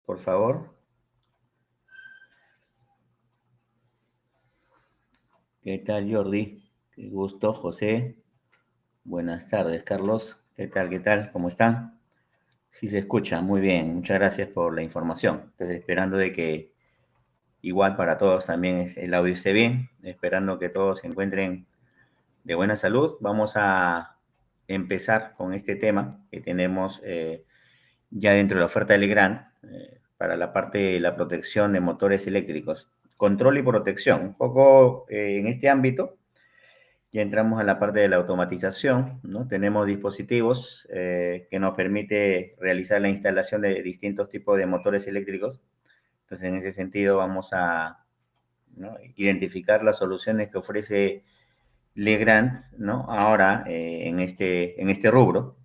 por favor. ¿Qué tal, Jordi? Qué gusto, José. Buenas tardes, Carlos. ¿Qué tal? ¿Qué tal? ¿Cómo están? Sí se escucha, muy bien. Muchas gracias por la información. Entonces, esperando de que igual para todos también el audio esté bien, esperando que todos se encuentren de buena salud. Vamos a empezar con este tema que tenemos ya dentro de la oferta de Legrand para la parte de la protección de motores eléctricos. Control y protección. Un poco en este ámbito ya entramos a la parte de la automatización, ¿no? Tenemos dispositivos que nos permite realizar la instalación de distintos tipos de motores eléctricos. Entonces, en ese sentido, vamos a, ¿no?, identificar las soluciones que ofrece Legrand, ¿no?, ahora en este rubro,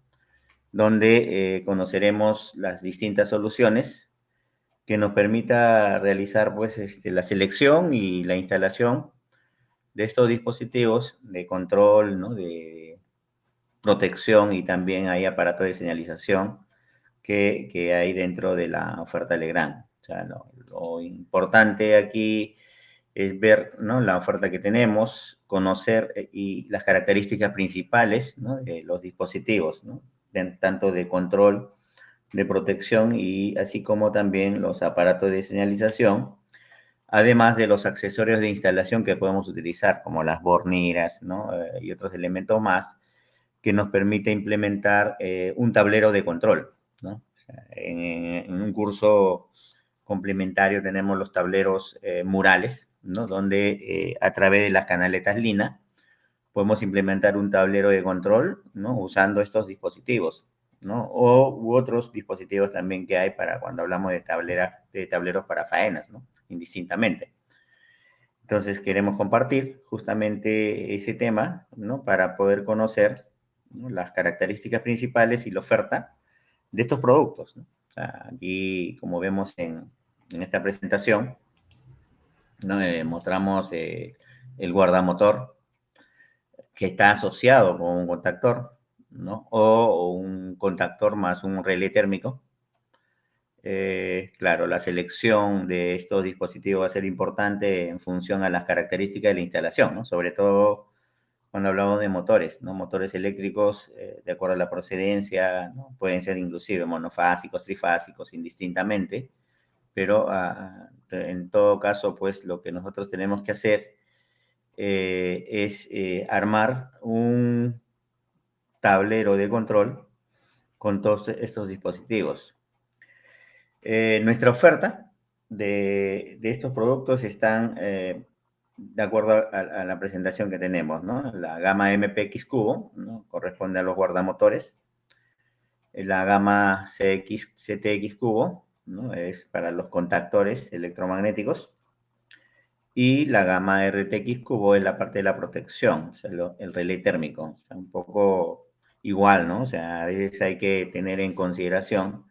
donde conoceremos las distintas soluciones que nos permita realizar pues, la selección y la instalación de estos dispositivos de control, ¿no?, de protección, y también hay aparatos de señalización que hay dentro de la oferta Legrand. O sea, lo importante aquí es ver, ¿no?, la oferta que tenemos, conocer y las características principales, ¿no?, de los dispositivos, ¿no?, tanto de control, de protección, y así como también los aparatos de señalización, además de los accesorios de instalación que podemos utilizar, como las borniras, ¿no?, y otros elementos más que nos permite implementar un tablero de control, ¿no? O sea, en un curso complementario tenemos los tableros murales, ¿no?, donde a través de las canaletas Lina podemos implementar un tablero de control, ¿no?, usando estos dispositivos, ¿no? U otros dispositivos también que hay para cuando hablamos de tableros para faenas, ¿no?, indistintamente. Entonces, queremos compartir justamente ese tema, ¿no?, para poder conocer, ¿no?, las características principales y la oferta de estos productos, ¿no? O sea, aquí, como vemos en esta presentación, ¿no?, mostramos el guardamotor que está asociado con un contactor, ¿no?, o un contactor más un relé térmico. Claro, la selección de estos dispositivos va a ser importante en función a las características de la instalación, ¿no? Sobre todo cuando hablamos de motores, ¿no? Motores eléctricos, de acuerdo a la procedencia, ¿no?, pueden ser inclusive monofásicos, trifásicos, indistintamente, pero en todo caso, pues lo que nosotros tenemos que hacer es armar un tablero de control con todos estos dispositivos. Nuestra oferta de estos productos están de acuerdo a la presentación que tenemos, ¿no? La gama MPX Cubo, ¿no?, corresponde a los guardamotores. La gama CTX Cubo, ¿no?, es para los contactores electromagnéticos. Y la gama RTX Cubo es la parte de la protección, o sea, el relé térmico. O sea, un poco igual, ¿no? O sea, a veces hay que tener en consideración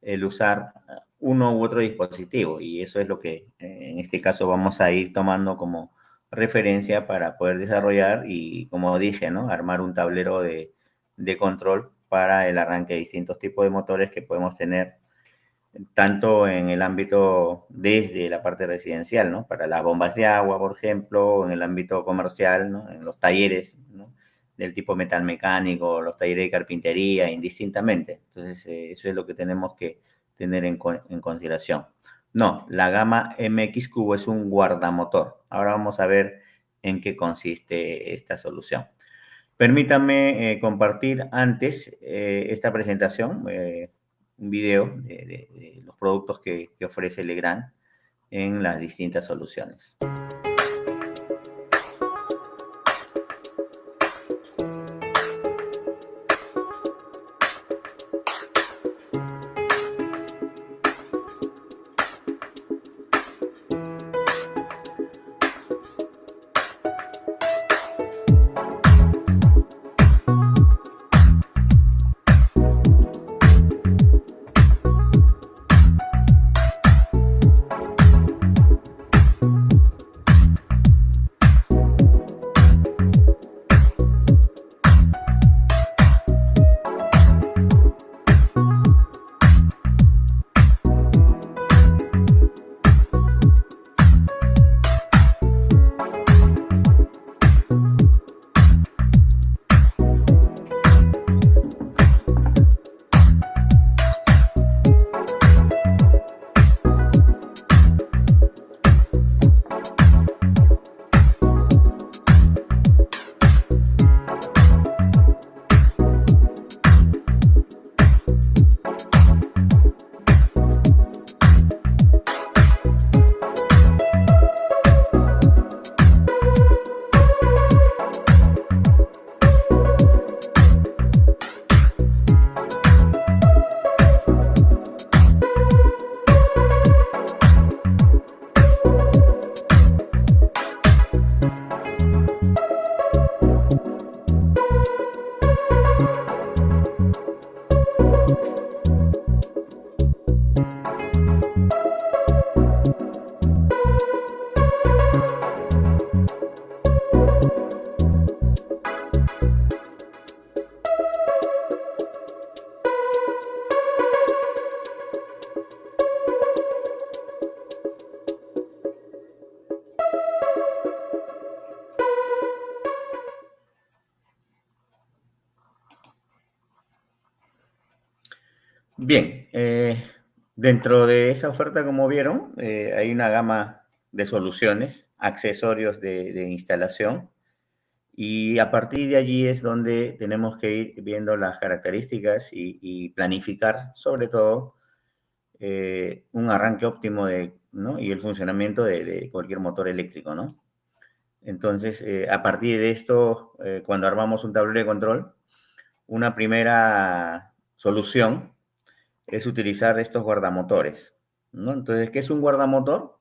el usar uno u otro dispositivo, y eso es lo que en este caso vamos a ir tomando como referencia para poder desarrollar y, como dije, ¿no?, armar un tablero de control para el arranque de distintos tipos de motores que podemos tener tanto en el ámbito desde la parte residencial, ¿no?, para las bombas de agua, por ejemplo, en el ámbito comercial, ¿no?, en los talleres, ¿no?, del tipo metal mecánico, los talleres de carpintería, indistintamente. Entonces, eso es lo que tenemos que tener en consideración. No, la gama MX Cubo es un guardamotor. Ahora vamos a ver en qué consiste esta solución. Permítanme compartir antes esta presentación, un video de los productos que ofrece Legrand en las distintas soluciones. Bien, dentro de esa oferta, como vieron, hay una gama de soluciones, accesorios de instalación, y a partir de allí es donde tenemos que ir viendo las características y planificar, sobre todo, un arranque óptimo ¿no? Y el funcionamiento de cualquier motor eléctrico, ¿no? Entonces, a partir de esto, cuando armamos un tablero de control, una primera solución es utilizar estos guardamotores, ¿no? Entonces, ¿qué es un guardamotor?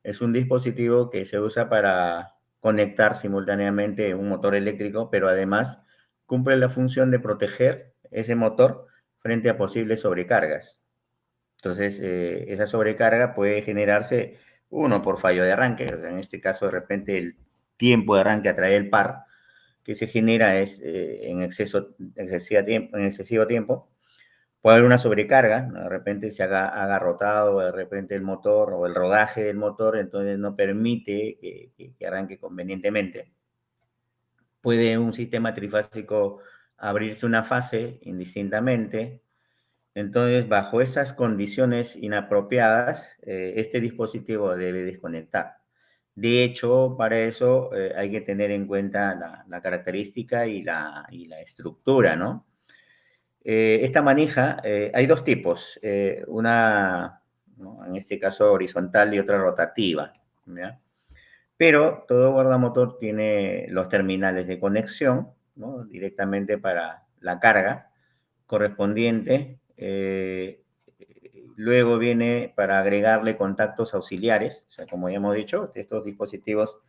Es un dispositivo que se usa para conectar simultáneamente un motor eléctrico, pero además cumple la función de proteger ese motor frente a posibles sobrecargas. Entonces, esa sobrecarga puede generarse, uno, por fallo de arranque, o sea, en este caso, de repente, el tiempo de arranque a través del par que se genera es en excesivo tiempo. Puede haber una sobrecarga, ¿no? De repente se haga agarrotado, de repente el motor o el rodaje del motor, entonces no permite que arranque convenientemente. Puede un sistema trifásico abrirse una fase indistintamente. Entonces, bajo esas condiciones inapropiadas, este dispositivo debe desconectar. De hecho, para eso hay que tener en cuenta la característica y la estructura, ¿no? Esta manija, hay dos tipos, una, ¿no? En este caso horizontal y otra rotativa, ¿ya? Pero todo guardamotor tiene los terminales de conexión, ¿no? Directamente para la carga correspondiente. Luego viene para agregarle contactos auxiliares, o sea, como ya hemos dicho, estos dispositivos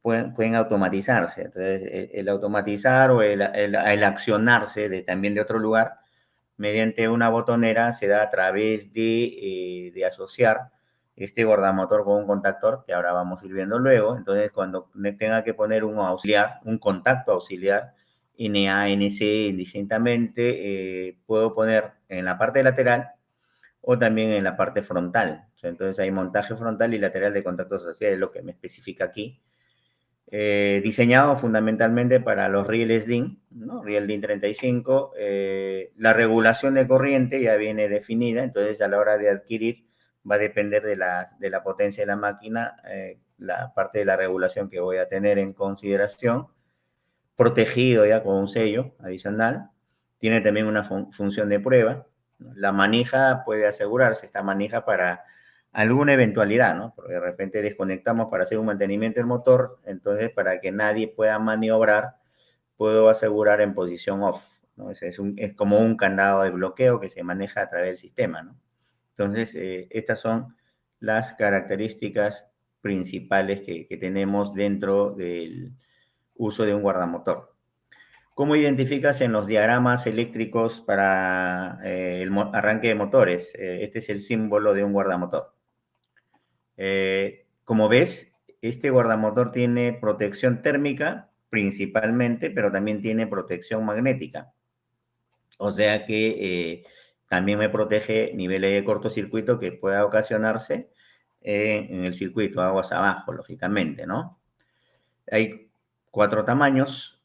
pueden automatizarse. Entonces, el automatizar o el accionarse también de otro lugar mediante una botonera se da a través de asociar este guardamotor con un contactor, que ahora vamos a ir viendo luego. Entonces, cuando tenga que poner un auxiliar, un contacto auxiliar, NA, NC, indistintamente, puedo poner en la parte lateral o también en la parte frontal. O sea, entonces hay montaje frontal y lateral de contactos auxiliares, lo que me especifica aquí. Diseñado fundamentalmente para los rieles DIN, ¿no? Riel DIN 35. La regulación de corriente ya viene definida, entonces a la hora de adquirir va a depender de la potencia de la máquina, la parte de la regulación que voy a tener en consideración, protegido ya con un sello adicional. Tiene también una función de prueba. La manija puede asegurarse, esta manija para alguna eventualidad, ¿no? Porque de repente desconectamos para hacer un mantenimiento del motor, entonces para que nadie pueda maniobrar, puedo asegurar en posición off, ¿no? Es como un candado de bloqueo que se maneja a través del sistema, ¿no? Entonces, estas son las características principales que tenemos dentro del uso de un guardamotor. ¿Cómo identificas en los diagramas eléctricos para el arranque de motores? Este es el símbolo de un guardamotor. Como ves, este guardamotor tiene protección térmica principalmente, pero también tiene protección magnética. O sea que también me protege niveles de cortocircuito que pueda ocasionarse en el circuito, aguas abajo, lógicamente, ¿no? Hay 4 tamaños,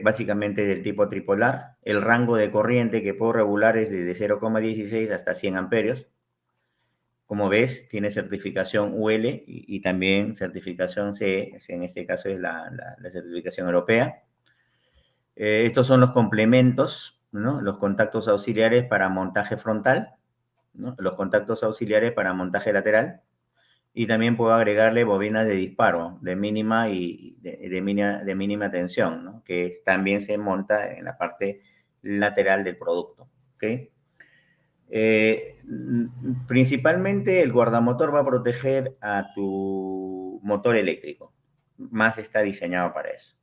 básicamente del tipo tripolar. El rango de corriente que puedo regular es desde 0,16 hasta 100 amperios. Como ves, tiene certificación UL y también certificación CE, en este caso es la certificación europea. Estos son los complementos, ¿no? Los contactos auxiliares para montaje frontal, ¿no? Los contactos auxiliares para montaje lateral, y también puedo agregarle bobinas de disparo de mínima y de mínima tensión, ¿no? Que también se monta en la parte lateral del producto. ¿Okay? Principalmente el guardamotor va a proteger a tu motor eléctrico, más está diseñado para eso.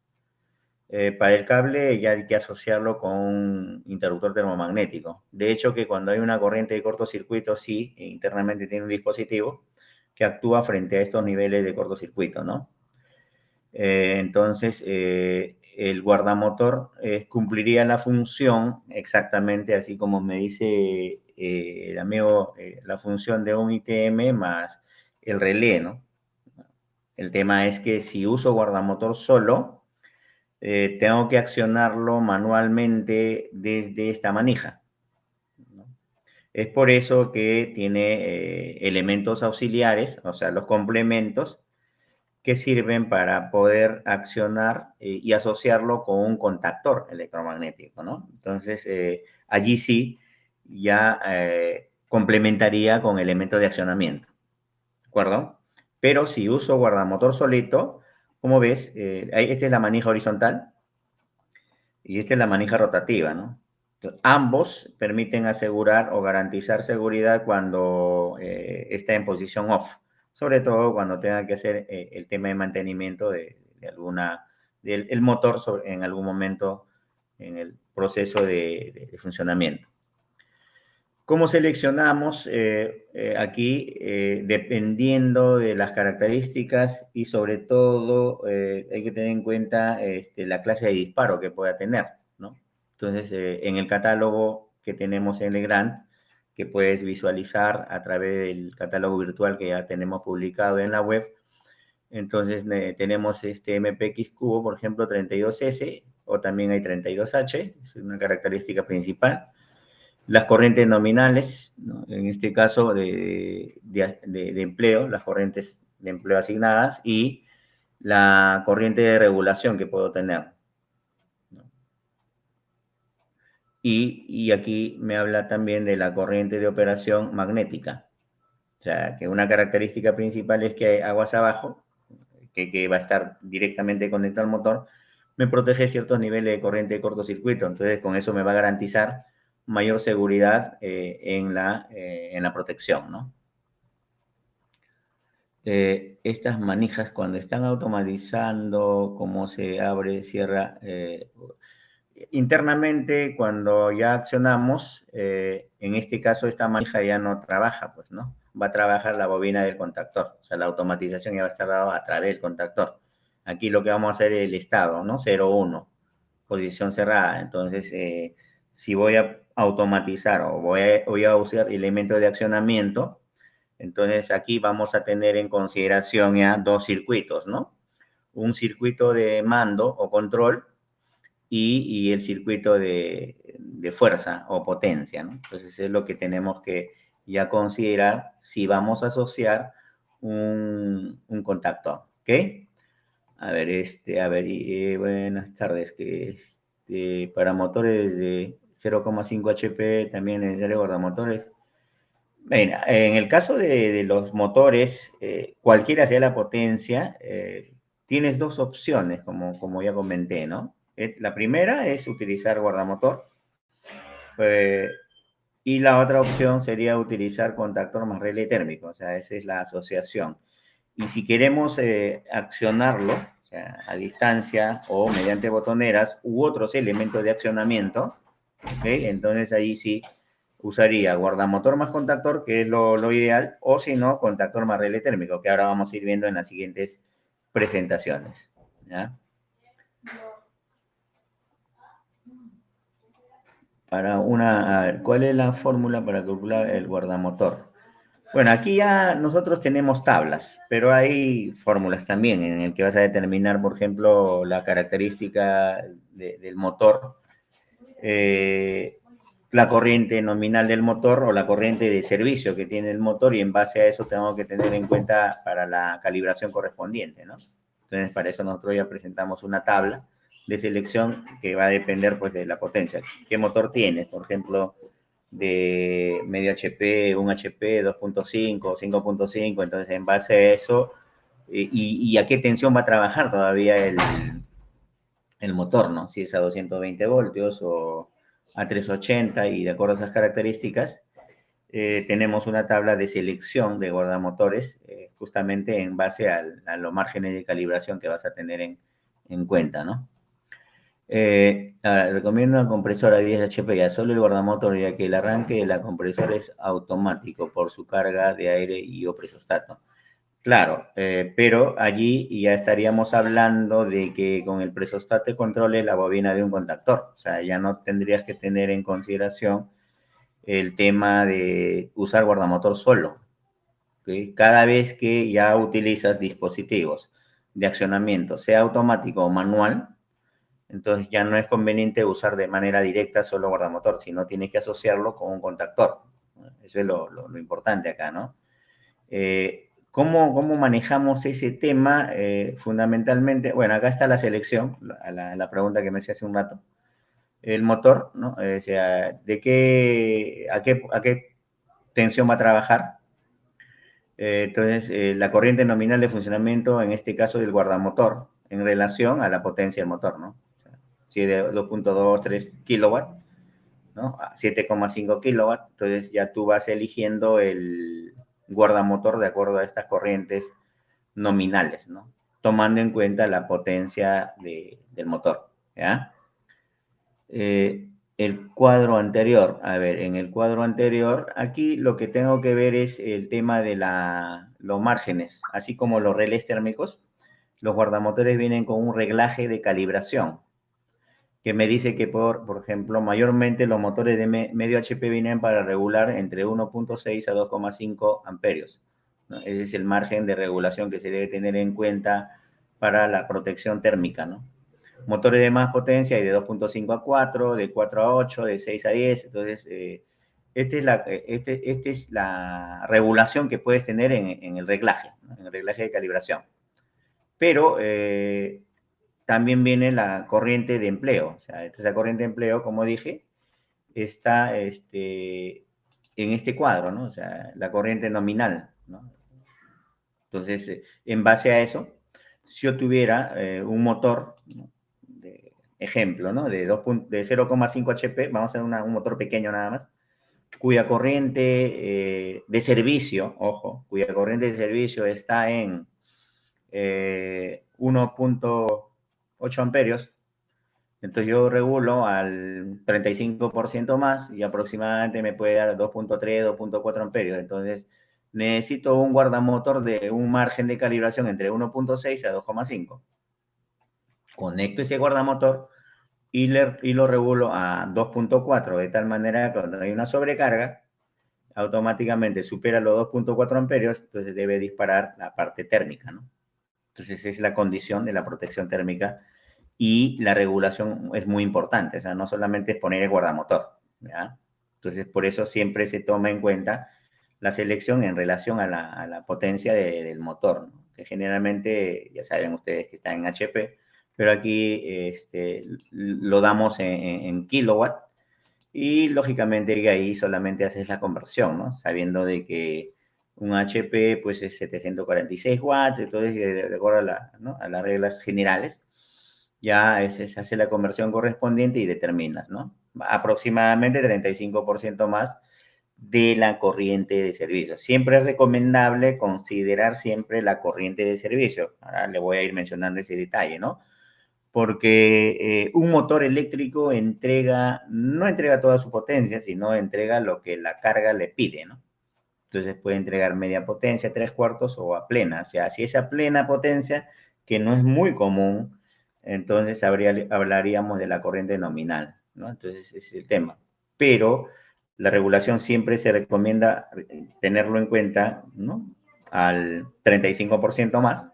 Para el cable ya hay que asociarlo con un interruptor termomagnético. De hecho, que cuando hay una corriente de cortocircuito, sí, internamente tiene un dispositivo que actúa frente a estos niveles de cortocircuito, ¿no? Entonces, el guardamotor cumpliría la función exactamente así como me dice el amigo, la función de un ITM más el relé, ¿no? El tema es que si uso guardamotor solo, tengo que accionarlo manualmente desde esta manija, ¿no? Es por eso que tiene elementos auxiliares, o sea, los complementos que sirven para poder accionar y asociarlo con un contactor electromagnético, ¿no? Entonces, allí sí ya complementaría con elementos de accionamiento, ¿de acuerdo? Pero si uso guardamotor solito, como ves, esta es la manija horizontal y esta es la manija rotativa, ¿no? Entonces, ambos permiten asegurar o garantizar seguridad cuando está en posición off, sobre todo cuando tenga que hacer el tema de mantenimiento del el motor en algún momento en el proceso de funcionamiento. ¿Cómo seleccionamos? Aquí, dependiendo de las características y sobre todo hay que tener en cuenta la clase de disparo que pueda tener, ¿no? Entonces, en el catálogo que tenemos en Legrand, que puedes visualizar a través del catálogo virtual que ya tenemos publicado en la web, entonces tenemos este MPX Cubo, por ejemplo, 32S, o también hay 32H, es una característica principal. Las corrientes nominales, ¿no? En este caso de empleo, las corrientes de empleo asignadas y la corriente de regulación que puedo tener, ¿no? Y aquí me habla también de la corriente de operación magnética. O sea, que una característica principal es que aguas abajo, que va a estar directamente conectado al motor, me protege ciertos niveles de corriente de cortocircuito. Entonces, con eso me va a garantizar mayor seguridad en la protección, ¿no? Estas manijas, cuando están automatizando, cómo se abre, cierra, internamente, cuando ya accionamos, en este caso, esta manija ya no trabaja, pues, ¿no? Va a trabajar la bobina del contactor. O sea, la automatización ya va a estar dada a través del contactor. Aquí lo que vamos a hacer es el estado, ¿no? 0, 1, posición cerrada. Entonces, si voy a automatizar o voy a usar elementos de accionamiento, entonces aquí vamos a tener en consideración ya dos circuitos, ¿no? Un circuito de mando o control y el circuito de fuerza o potencia, ¿no? Entonces es lo que tenemos que ya considerar si vamos a asociar un contacto, ¿ok? A ver, buenas tardes, para motores de 0,5 HP también es necesario guardamotores. Bueno, en el caso de los motores, cualquiera sea la potencia, tienes dos opciones, como ya comenté, ¿no? La primera es utilizar guardamotor, eh, y la otra opción sería utilizar contactor más relé térmico, o sea, esa es la asociación. Y si queremos accionarlo, o sea, a distancia o mediante botoneras u otros elementos de accionamiento, ¿ok? Entonces ahí sí usaría guardamotor más contactor, que es lo ideal, o si no, contactor más relé térmico, que ahora vamos a ir viendo en las siguientes presentaciones, ¿ya? A ver, ¿cuál es la fórmula para calcular el guardamotor? Bueno, aquí ya nosotros tenemos tablas, pero hay fórmulas también en el que vas a determinar, por ejemplo, la característica del motor, eh, la corriente nominal del motor o la corriente de servicio que tiene el motor, y en base a eso tengo que tener en cuenta para la calibración correspondiente, ¿no? Entonces, para eso nosotros ya presentamos una tabla de selección que va a depender, pues, de la potencia. ¿Qué motor tienes? Por ejemplo, de medio HP, 1 HP, 2.5, 5.5, entonces en base a eso, y a qué tensión va a trabajar todavía el motor, ¿no? Si es a 220 voltios o a 380, y de acuerdo a esas características, tenemos una tabla de selección de guardamotores, justamente en base a los márgenes de calibración que vas a tener en cuenta, ¿no? Recomiendo una compresora 10 HP, ya solo el guardamotor, ya que el arranque de la compresora es automático por su carga de aire y o presostato. Claro, pero allí ya estaríamos hablando de que con el presostato controle la bobina de un contactor. O sea, ya no tendrías que tener en consideración el tema de usar guardamotor solo, ¿okay? Cada vez que ya utilizas dispositivos de accionamiento, sea automático o manual, entonces ya no es conveniente usar de manera directa solo guardamotor, sino tienes que asociarlo con un contactor. Eso es lo importante acá, ¿no? ¿Cómo manejamos ese tema? Fundamentalmente, bueno, acá está la selección, la pregunta que me hacía hace un rato. El motor, ¿no? O sea, ¿a qué tensión va a trabajar? Entonces, la corriente nominal de funcionamiento, en este caso del guardamotor, en relación a la potencia del motor, ¿no? O sea, si es de 2.23 kilowatts, ¿no? A 7,5 kilowatts, entonces ya tú vas eligiendo el guardamotor de acuerdo a estas corrientes nominales, ¿no? Tomando en cuenta la potencia del motor, ¿ya? El cuadro anterior, a ver, en el cuadro anterior, aquí lo que tengo que ver es el tema de los márgenes, así como los relés térmicos. Los guardamotores vienen con un reglaje de calibración, que me dice que, por ejemplo, mayormente los motores de medio HP vienen para regular entre 1.6 a 2,5 amperios, ¿no? Ese es el margen de regulación que se debe tener en cuenta para la protección térmica, ¿no? Motores de más potencia hay de 2.5 a 4, de 4 a 8, de 6 a 10. Entonces, esta es la regulación que puedes tener en el reglaje, ¿no? En el reglaje de calibración. Pero también viene la corriente de empleo. O sea, esa corriente de empleo, como dije, está en este cuadro, ¿no? O sea, la corriente nominal, ¿no? Entonces, en base a eso, si yo tuviera un motor, ¿no? De ejemplo, ¿no? De 0,5 HP, vamos a hacer un motor pequeño nada más, cuya corriente de servicio, ojo, cuya corriente de servicio está en 1.8 amperios, entonces yo regulo al 35% más y aproximadamente me puede dar 2.3, 2.4 amperios. Entonces necesito un guardamotor de un margen de calibración entre 1.6 a 2,5. Conecto ese guardamotor y lo regulo a 2.4, de tal manera que cuando hay una sobrecarga, automáticamente supera los 2.4 amperios, entonces debe disparar la parte térmica, ¿no? Entonces es la condición de la protección térmica y la regulación es muy importante, o sea, no solamente es poner el guardamotor, ¿ya? Entonces, por eso siempre se toma en cuenta la selección en relación a la potencia del motor, ¿no? Que generalmente, ya saben ustedes que está en HP, pero aquí lo damos en kilowatt y lógicamente ahí solamente haces la conversión, ¿no? Sabiendo de que un HP pues es 746 watts, entonces de acuerdo ¿no? a las reglas generales, ya se hace la conversión correspondiente y determinas, ¿no? Aproximadamente 35% más de la corriente de servicio. Siempre es recomendable considerar siempre la corriente de servicio. Ahora le voy a ir mencionando ese detalle, ¿no? Porque un motor eléctrico no entrega toda su potencia, sino entrega lo que la carga le pide, ¿no? Entonces puede entregar media potencia, tres cuartos o a plena. O sea, si es a plena potencia, que no es muy común, entonces hablaríamos de la corriente nominal, ¿no? Entonces ese es el tema. Pero la regulación siempre se recomienda tenerlo en cuenta, ¿no? Al 35% más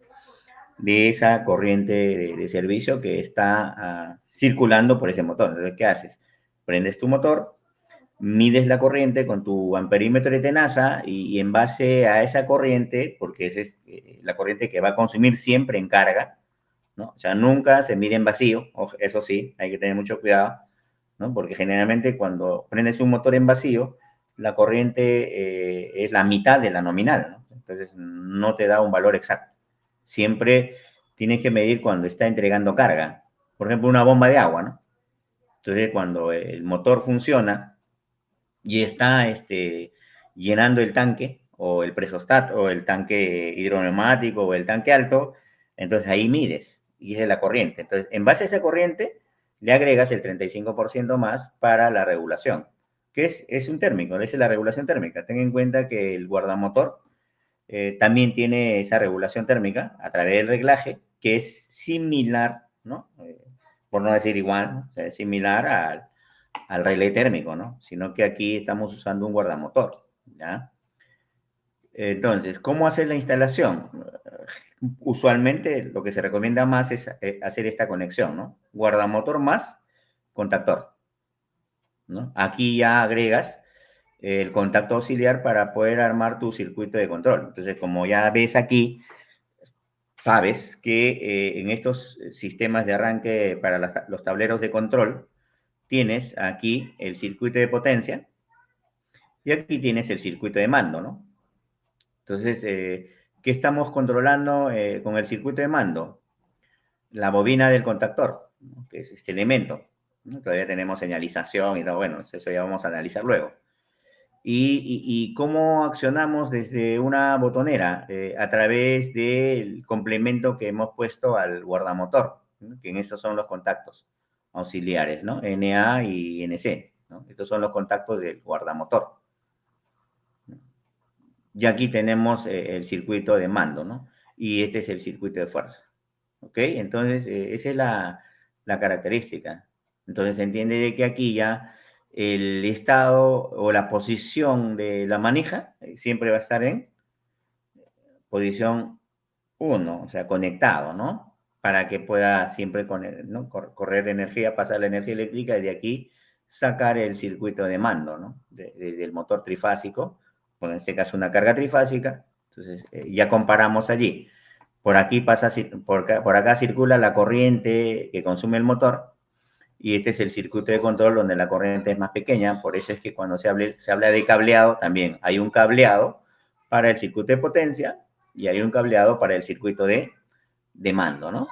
de esa corriente de servicio que está circulando por ese motor. Entonces, ¿qué haces? Prendes tu motor, mides la corriente con tu amperímetro de tenaza y en base a esa corriente, porque esa es la corriente que va a consumir siempre en carga, ¿no? O sea, nunca se mide en vacío, eso sí, hay que tener mucho cuidado, ¿no? Porque generalmente cuando prendes un motor en vacío, la corriente es la mitad de la nominal, ¿no? Entonces no te da un valor exacto. Siempre tienes que medir cuando está entregando carga. Por ejemplo, una bomba de agua, ¿no? Entonces, cuando el motor funciona y está llenando el tanque, o el presostato, o el tanque hidroneumático, o el tanque alto, entonces ahí mides, y esa es la corriente. Entonces, en base a esa corriente, le agregas el 35% más para la regulación, que es un térmico, esa es la regulación térmica. Ten en cuenta que el guardamotor también tiene esa regulación térmica a través del reglaje, que es similar, ¿no? Por no decir igual, ¿no? O sea, es similar al relé térmico, ¿no? Sino que aquí estamos usando un guardamotor, ¿ya? Entonces, ¿cómo hacer la instalación? Usualmente lo que se recomienda más es hacer esta conexión, ¿no? Guardamotor más contactor, ¿no? Aquí ya agregas el contacto auxiliar para poder armar tu circuito de control. Entonces, como ya ves aquí, sabes que en estos sistemas de arranque para los tableros de control, tienes aquí el circuito de potencia y aquí tienes el circuito de mando, ¿no? Entonces, ¿qué estamos controlando con el circuito de mando? La bobina del contactor, ¿no? Que es este elemento, ¿no? Todavía tenemos señalización y todo, bueno, eso ya vamos a analizar luego. ¿Y cómo accionamos desde una botonera? A través del complemento que hemos puesto al guardamotor, ¿no? Que en estos son los contactos auxiliares, ¿no? NA y NC, ¿no? Estos son los contactos del guardamotor. Y aquí tenemos el circuito de mando, ¿no? Y este es el circuito de fuerza, ¿ok? Entonces, esa es la característica. Entonces, se entiende de que aquí ya el estado o la posición de la manija siempre va a estar en posición uno, o sea, conectado, ¿no? Para que pueda siempre ¿no? correr energía, pasar la energía eléctrica y de aquí sacar el circuito de mando, ¿no? Desde el motor trifásico, bueno, en este caso una carga trifásica, entonces ya comparamos allí. Por aquí pasa, por acá circula la corriente que consume el motor y este es el circuito de control donde la corriente es más pequeña, por eso es que cuando se habla de cableado, también hay un cableado para el circuito de potencia y hay un cableado para el circuito de mando, ¿no?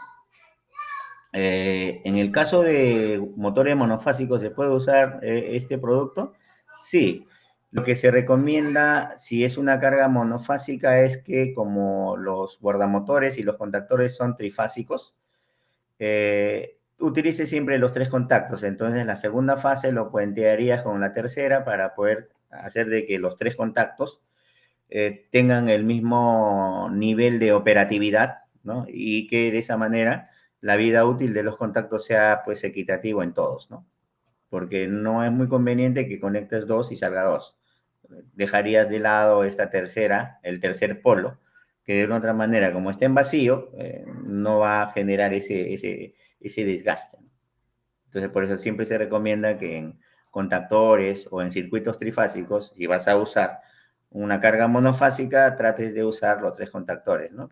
En el caso de motores monofásicos, ¿se puede usar este producto? Sí. Lo que se recomienda si es una carga monofásica es que como los guardamotores y los contactores son trifásicos, utilice siempre los tres contactos. Entonces, la segunda fase lo puentearías con la tercera para poder hacer de que los tres contactos tengan el mismo nivel de operatividad, ¿no? Y que de esa manera la vida útil de los contactos sea pues equitativo en todos, ¿no? Porque no es muy conveniente que conectes dos y salga dos. Dejarías de lado esta tercera, el tercer polo, que de una otra manera, como está en vacío, no va a generar ese desgaste. Entonces, por eso siempre se recomienda que en contactores o en circuitos trifásicos, si vas a usar una carga monofásica, trates de usar los tres contactores, ¿no?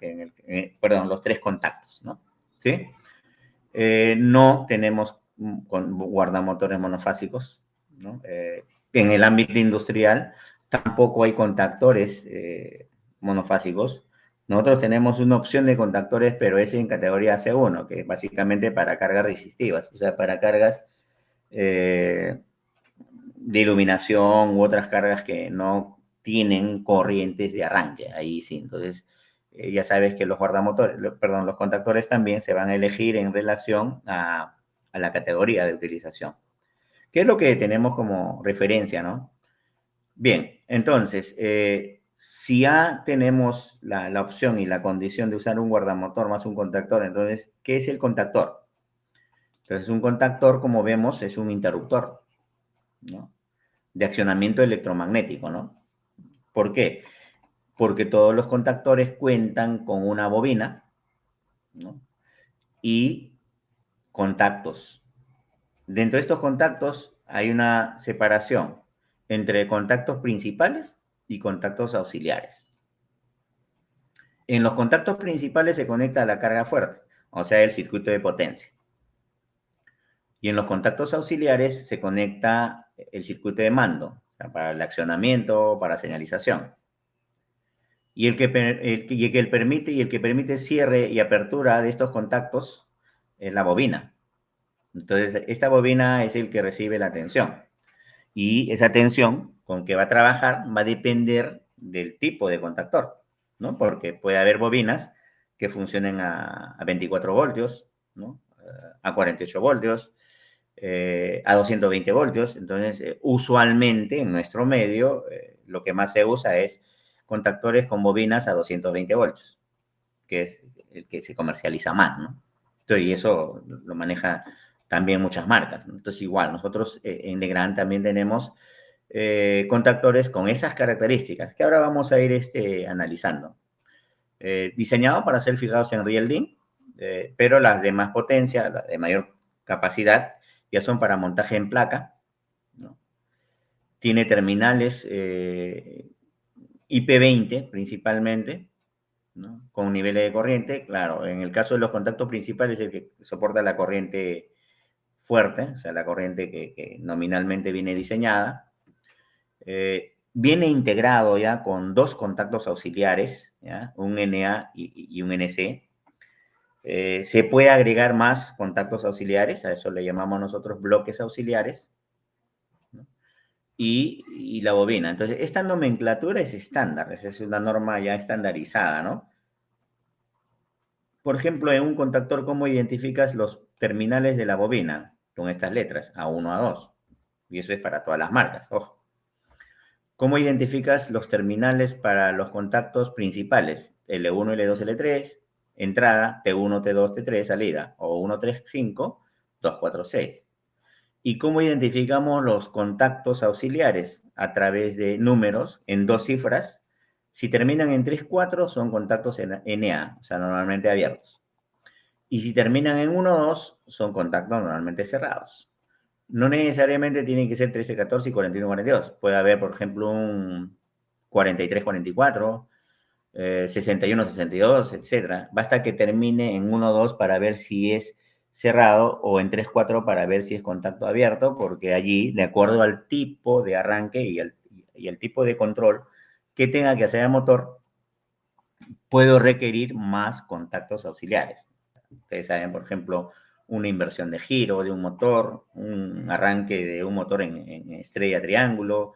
Perdón, los tres contactos, ¿no? ¿Sí? No tenemos guardamotores monofásicos, ¿no? En el ámbito industrial tampoco hay contactores monofásicos. Nosotros tenemos una opción de contactores, pero es en categoría C1, que es básicamente para cargas resistivas, o sea, para cargas de iluminación u otras cargas que no tienen corrientes de arranque. Ahí sí, entonces ya sabes que los guardamotores, perdón, los contactores también se van a elegir en relación a la categoría de utilización. ¿Qué es lo que tenemos como referencia, no? Bien, entonces, si ya tenemos la opción y la condición de usar un guardamotor más un contactor, entonces, ¿qué es el contactor? Entonces, un contactor, como vemos, es un interruptor, ¿no? De accionamiento electromagnético, ¿no? ¿Por qué? Porque todos los contactores cuentan con una bobina, ¿no? Y contactos. Dentro de estos contactos hay una separación entre contactos principales y contactos auxiliares. En los contactos principales se conecta la carga fuerte, o sea, el circuito de potencia. Y en los contactos auxiliares se conecta el circuito de mando, o sea, para el accionamiento, para señalización. Y el que permite cierre y apertura de estos contactos es la bobina. Entonces, esta bobina es el que recibe la tensión. Y esa tensión con que va a trabajar va a depender del tipo de contactor, ¿no? Porque puede haber bobinas que funcionen a 24 voltios, ¿no? A 48 voltios, a 220 voltios. Entonces, usualmente en nuestro medio, lo que más se usa es contactores con bobinas a 220 voltios, que es el que se comercializa más, ¿no? Entonces, y eso lo maneja también muchas marcas, ¿no? Entonces, igual, nosotros en Legrand también tenemos contactores con esas características que ahora vamos a ir analizando. Diseñado para ser fijados en Real DIN, pero las de más potencia, las de mayor capacidad, ya son para montaje en placa, ¿no? tiene terminales IP20 principalmente, ¿no? Con niveles de corriente. Claro, en el caso de los contactos principales, el que soporta la corriente fuerte, o sea, la corriente que nominalmente viene diseñada. Viene integrado ya con dos contactos auxiliares, ¿ya? Un NA y un NC. Se puede agregar más contactos auxiliares, a eso le llamamos nosotros bloques auxiliares, ¿no? Y la bobina. Entonces, esta nomenclatura es estándar, es una norma ya estandarizada, ¿no? Por ejemplo, en un contactor, ¿cómo identificas los terminales de la bobina? Con estas letras, A1, A2. Y eso es para todas las marcas, ojo. ¿Cómo identificas los terminales para los contactos principales? L1, L2, L3, entrada, T1, T2, T3, salida, o 1, 3, 5, 2, 4, 6. ¿Y cómo identificamos los contactos auxiliares? A través de números en dos cifras. Si terminan en 3, 4, son contactos NA, o sea, normalmente abiertos. Y si terminan en 1, 2, son contactos normalmente cerrados. No necesariamente tienen que ser 13, 14 y 41, 42. Puede haber, por ejemplo, un 43, 44, 61, 62, etc. Basta que termine en 1, 2 para ver si es cerrado o en 3, 4 para ver si es contacto abierto, porque allí, de acuerdo al tipo de arranque y el tipo de control que tenga que hacer el motor, puedo requerir más contactos auxiliares. Ustedes saben, por ejemplo, una inversión de giro de un motor, un arranque de un motor en estrella triángulo,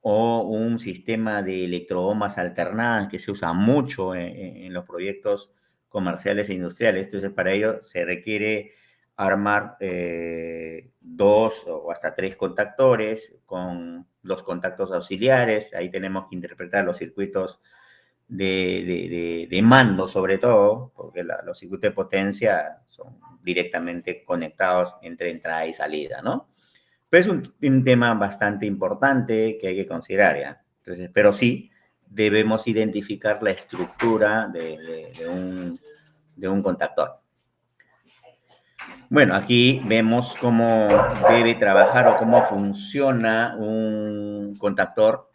o un sistema de electrobombas alternadas que se usa mucho en los proyectos comerciales e industriales. Entonces, para ello se requiere armar 2 o hasta 3 contactores con los contactos auxiliares. Ahí tenemos que interpretar los circuitos de mando, sobre todo, porque los circuitos de potencia son directamente conectados entre entrada y salida, ¿no? Pero es un tema bastante importante que hay que considerar, ¿ya? Entonces, pero sí debemos identificar la estructura de un contactor. Bueno, aquí vemos cómo debe trabajar o cómo funciona un contactor.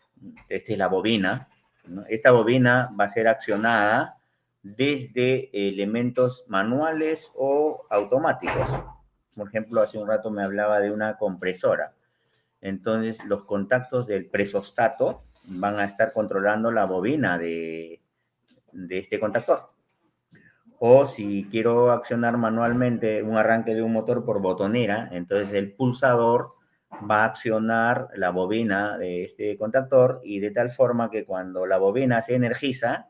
Esta es la bobina, ¿no? Esta bobina va a ser accionada desde elementos manuales o automáticos. Por ejemplo, hace un rato me hablaba de una compresora. Entonces, los contactos del presostato van a estar controlando la bobina de este contactor. O si quiero accionar manualmente un arranque de un motor por botonera, entonces el pulsador va a accionar la bobina de este contactor y de tal forma que cuando la bobina se energiza,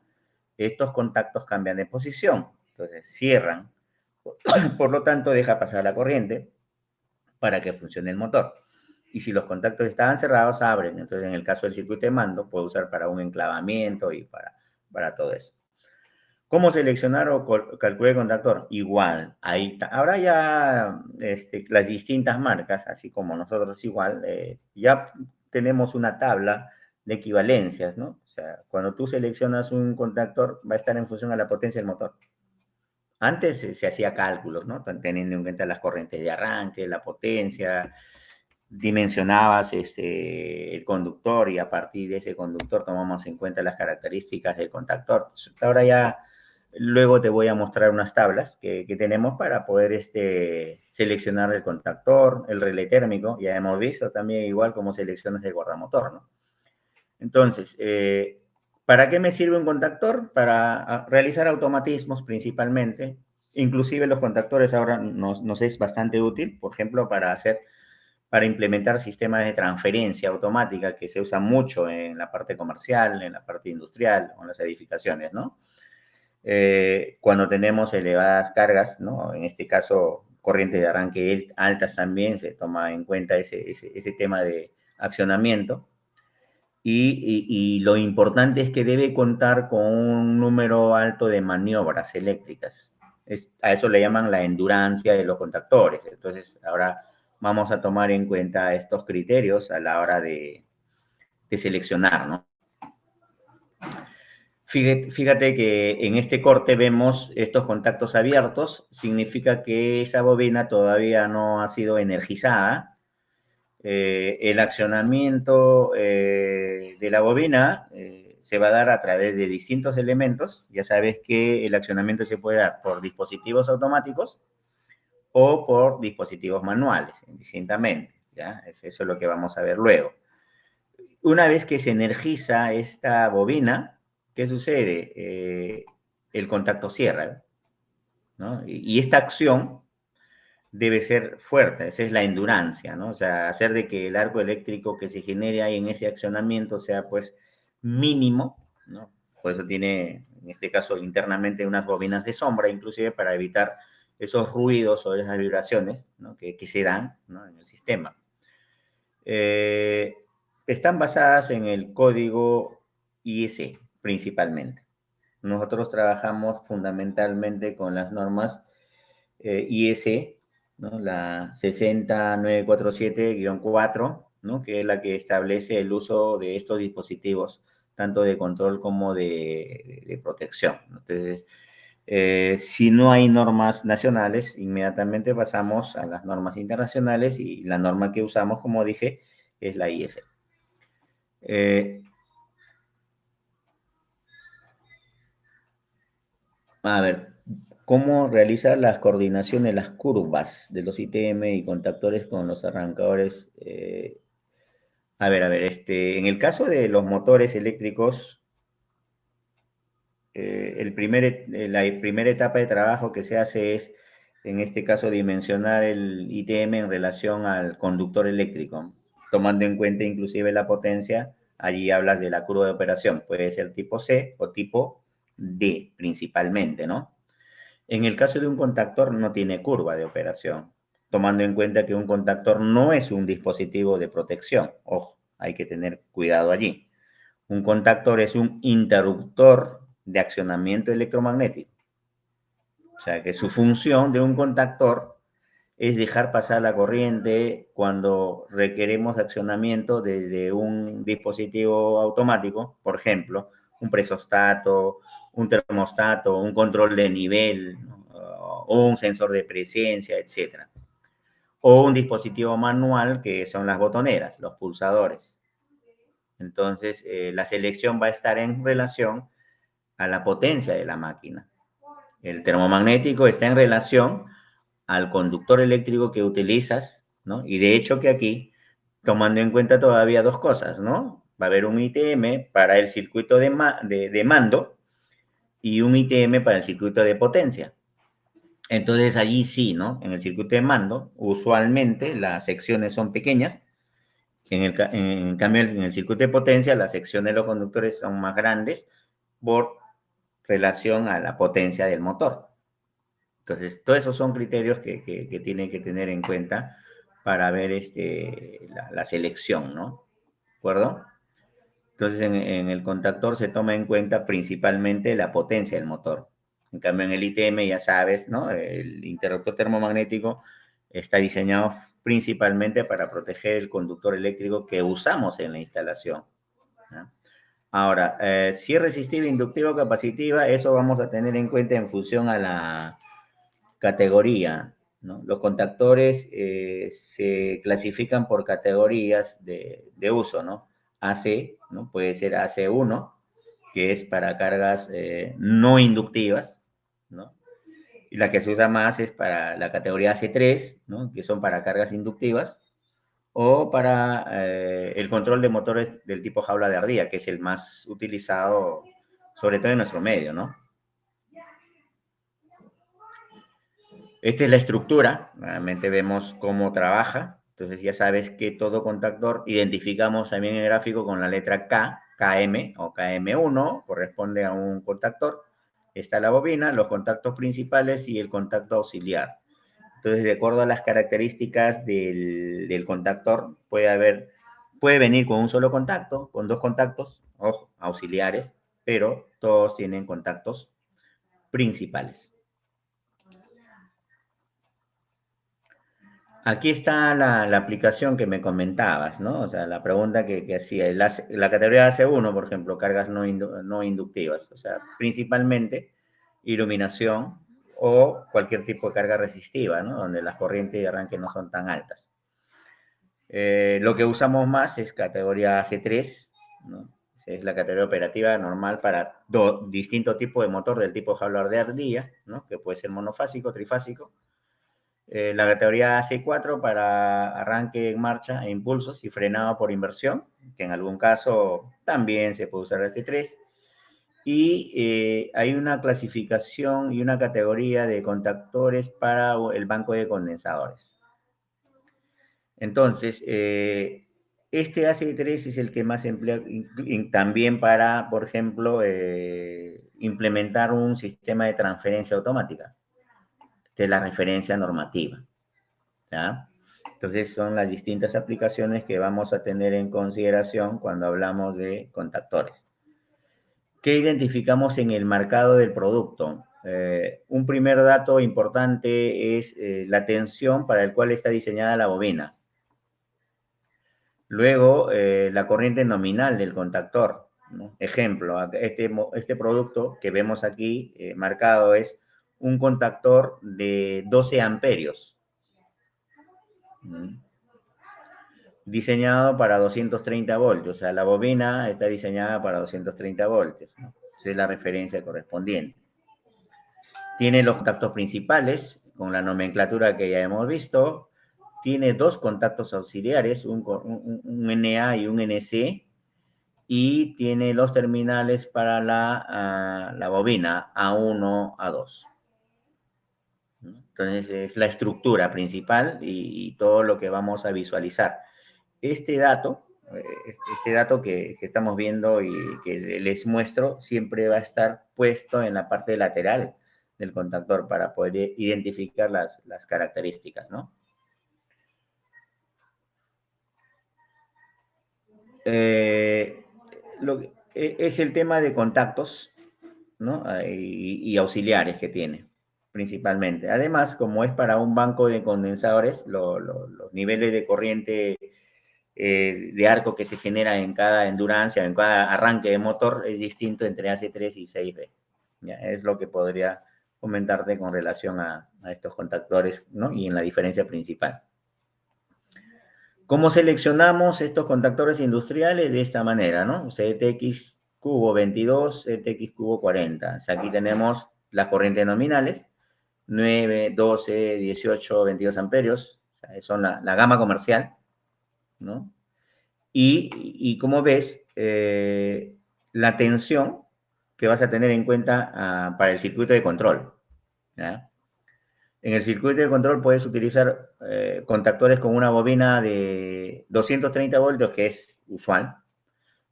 estos contactos cambian de posición. Entonces cierran. Por lo tanto, deja pasar la corriente para que funcione el motor. Y si los contactos estaban cerrados, abren. Entonces, en el caso del circuito de mando, puedo usar para un enclavamiento y para todo eso. ¿Cómo seleccionar o calcular el contactor? Igual, ahí habrá ya las distintas marcas, así como nosotros igual, ya tenemos una tabla de equivalencias, ¿no? O sea, cuando tú seleccionas un contactor, va a estar en función a la potencia del motor. Antes se hacía cálculos, ¿no? Teniendo en cuenta las corrientes de arranque, la potencia, dimensionabas el conductor y a partir de ese conductor tomamos en cuenta las características del contactor. Ahora ya, luego te voy a mostrar unas tablas que tenemos para poder seleccionar el contactor, el relé térmico, ya hemos visto también igual como selecciones del guardamotor, ¿no? Entonces, ¿para qué me sirve un contactor? Para realizar automatismos principalmente. Inclusive los contactores ahora nos es bastante útil, por ejemplo, para implementar sistemas de transferencia automática que se usa mucho en la parte comercial, en la parte industrial o en las edificaciones, ¿no? Cuando tenemos elevadas cargas, ¿no? En este caso, corrientes de arranque altas también, se toma en cuenta ese tema de accionamiento. Y lo importante es que debe contar con un número alto de maniobras eléctricas. A eso le llaman la endurancia de los contactores. Entonces, ahora vamos a tomar en cuenta estos criterios a la hora de seleccionar, ¿no? Fíjate que en este corte vemos estos contactos abiertos, significa que esa bobina todavía no ha sido energizada El accionamiento de la bobina se va a dar a través de distintos elementos. Ya sabes que el accionamiento se puede dar por dispositivos automáticos o por dispositivos manuales, indistintamente. ¿Ya? Eso es lo que vamos a ver luego. Una vez que se energiza esta bobina, ¿qué sucede? El contacto cierra, ¿no? Y esta acción debe ser fuerte, esa es la endurancia, ¿no? O sea, hacer de que el arco eléctrico que se genere ahí en ese accionamiento sea pues mínimo, ¿no? Por eso tiene, en este caso, internamente unas bobinas de sombra, inclusive para evitar esos ruidos o esas vibraciones, ¿no? que se dan, ¿no? En el sistema. Eh, Están basadas en el código IEC principalmente. Nosotros trabajamos fundamentalmente con las normas IEC, ¿no? La 60947-4, ¿no? Que es la que establece el uso de estos dispositivos, tanto de control como de protección. Entonces, si no hay normas nacionales, inmediatamente pasamos a las normas internacionales y la norma que usamos, como dije, es la IEC. A ver, ¿cómo realizar las coordinaciones, las curvas de los ITM y contactores con los arrancadores? En el caso de los motores eléctricos, la primera etapa de trabajo que se hace es, en este caso, dimensionar el ITM en relación al conductor eléctrico, tomando en cuenta inclusive la potencia. Allí hablas de la curva de operación, puede ser tipo C o tipo D principalmente, ¿no? En el caso de un contactor no tiene curva de operación, tomando en cuenta que un contactor no es un dispositivo de protección. Ojo, hay que tener cuidado allí. Un contactor es un interruptor de accionamiento electromagnético. O sea, que su función de un contactor es dejar pasar la corriente cuando requeremos accionamiento desde un dispositivo automático, por ejemplo, un presostato, un termostato, un control de nivel, ¿no? O un sensor de presencia, etcétera. O un dispositivo manual que son las botoneras, los pulsadores. Entonces, la selección va a estar en relación a la potencia de la máquina. El termomagnético está en relación al conductor eléctrico que utilizas, ¿no? Y de hecho que aquí, tomando en cuenta todavía dos cosas, ¿no? Va a haber un ITM para el circuito de mando y un ITM para el circuito de potencia. Entonces allí sí, ¿no? En el circuito de mando, usualmente las secciones son pequeñas. En cambio, en el circuito de potencia, las secciones de los conductores son más grandes por relación a la potencia del motor. Entonces, todos esos son criterios que tienen que tener en cuenta para ver la selección, ¿no? ¿De acuerdo? Entonces, en el contactor se toma en cuenta principalmente la potencia del motor. En cambio, en el ITM, ya sabes, ¿no? El interruptor termomagnético está diseñado principalmente para proteger el conductor eléctrico que usamos en la instalación, ¿no? Ahora, si es resistiva, inductiva o capacitiva, eso vamos a tener en cuenta en función a la categoría, ¿no? Los contactores se clasifican por categorías de uso, ¿no? AC, ¿no? Puede ser AC1, que es para cargas no inductivas, ¿no? Y la que se usa más es para la categoría AC3, ¿no? Que son para cargas inductivas, o para el control de motores del tipo jaula de ardilla, que es el más utilizado, sobre todo en nuestro medio, ¿no? Esta es la estructura, realmente vemos cómo trabaja, entonces ya sabes que todo contactor identificamos también en el gráfico con la letra K, KM o KM1, corresponde a un contactor. Está la bobina, los contactos principales y el contacto auxiliar. Entonces, de acuerdo a las características del contactor, puede venir con un solo contacto, con dos contactos, ojo, auxiliares, pero todos tienen contactos principales. Aquí está la aplicación que me comentabas, ¿no? O sea, la pregunta que hacía. La categoría AC1, por ejemplo, cargas no inductivas. O sea, principalmente iluminación o cualquier tipo de carga resistiva, ¿no? Donde las corrientes de arranque no son tan altas. Lo que usamos más es categoría AC3, ¿no? Es la categoría operativa normal para distintos tipos de motor del tipo jaguar de ardilla, ¿no? Que puede ser monofásico, trifásico. La categoría AC4 para arranque en marcha e impulsos y frenado por inversión, que en algún caso también se puede usar AC3. Y hay una clasificación y una categoría de contactores para el banco de condensadores. Entonces, este AC3 es el que más se emplea también para, por ejemplo, implementar un sistema de transferencia automática. Esta es la referencia normativa, ¿ya? Entonces, son las distintas aplicaciones que vamos a tener en consideración cuando hablamos de contactores. ¿Qué identificamos en el marcado del producto? Un primer dato importante es la tensión para el cual está diseñada la bobina. Luego, la corriente nominal del contactor, ¿no? Ejemplo, este producto que vemos aquí marcado es un contactor de 12 amperios, diseñado para 230 voltios. O sea, la bobina está diseñada para 230 voltios, ¿no? Esa es la referencia correspondiente. Tiene los contactos principales, con la nomenclatura que ya hemos visto. Tiene dos contactos auxiliares, un NA y un NC, y tiene los terminales para la bobina A1, A2. Entonces es la estructura principal y todo lo que vamos a visualizar. Este dato que estamos viendo y que les muestro siempre va a estar puesto en la parte lateral del contactor para poder identificar las características, ¿no? Es el tema de contactos, ¿no? Y auxiliares que tiene, principalmente. Además, como es para un banco de condensadores, los niveles de corriente de arco que se genera en cada endurancia, en cada arranque de motor, es distinto entre AC3 y 6B. ¿Ya? Es lo que podría comentarte con relación a estos contactores, ¿no? Y en la diferencia principal. ¿Cómo seleccionamos estos contactores industriales? De esta manera, ¿no? CTX cubo 22, CTX cubo 40. O sea, aquí tenemos las corrientes nominales, 9, 12, 18, 22 amperios. O sea, son la gama comercial, ¿no? Y como ves, la tensión que vas a tener en cuenta para el circuito de control, ¿ya? En el circuito de control puedes utilizar contactores con una bobina de 230 voltios, que es usual,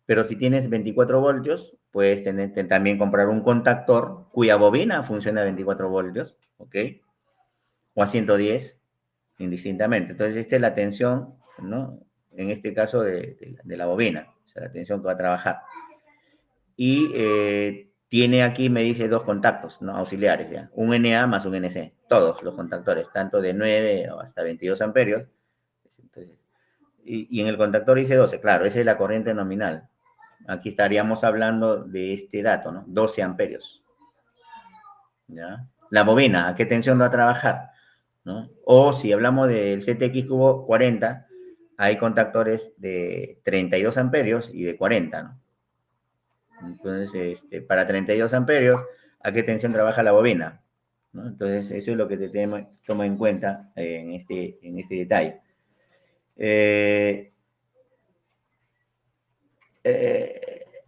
pero si tienes 24 voltios, puedes también comprar un contactor cuya bobina funciona a 24 voltios, ¿ok? O a 110, indistintamente. Entonces, esta es la tensión, ¿no? En este caso de la bobina, o sea, la tensión que va a trabajar. Y tiene aquí, me dice, dos contactos, ¿no? Auxiliares, ¿ya? Un NA más un NC, todos los contactores, tanto de 9 hasta 22 amperios. Entonces, y en el contactor dice 12, claro, esa es la corriente nominal. Aquí estaríamos hablando de este dato, ¿no? 12 amperios, ¿ya? La bobina, ¿a qué tensión va a trabajar? ¿No? O si hablamos del CTX cubo 40, hay contactores de 32 amperios y de 40, ¿no? Entonces, para 32 amperios, ¿a qué tensión trabaja la bobina? ¿No? Entonces, eso es lo que te toma en cuenta en este detalle.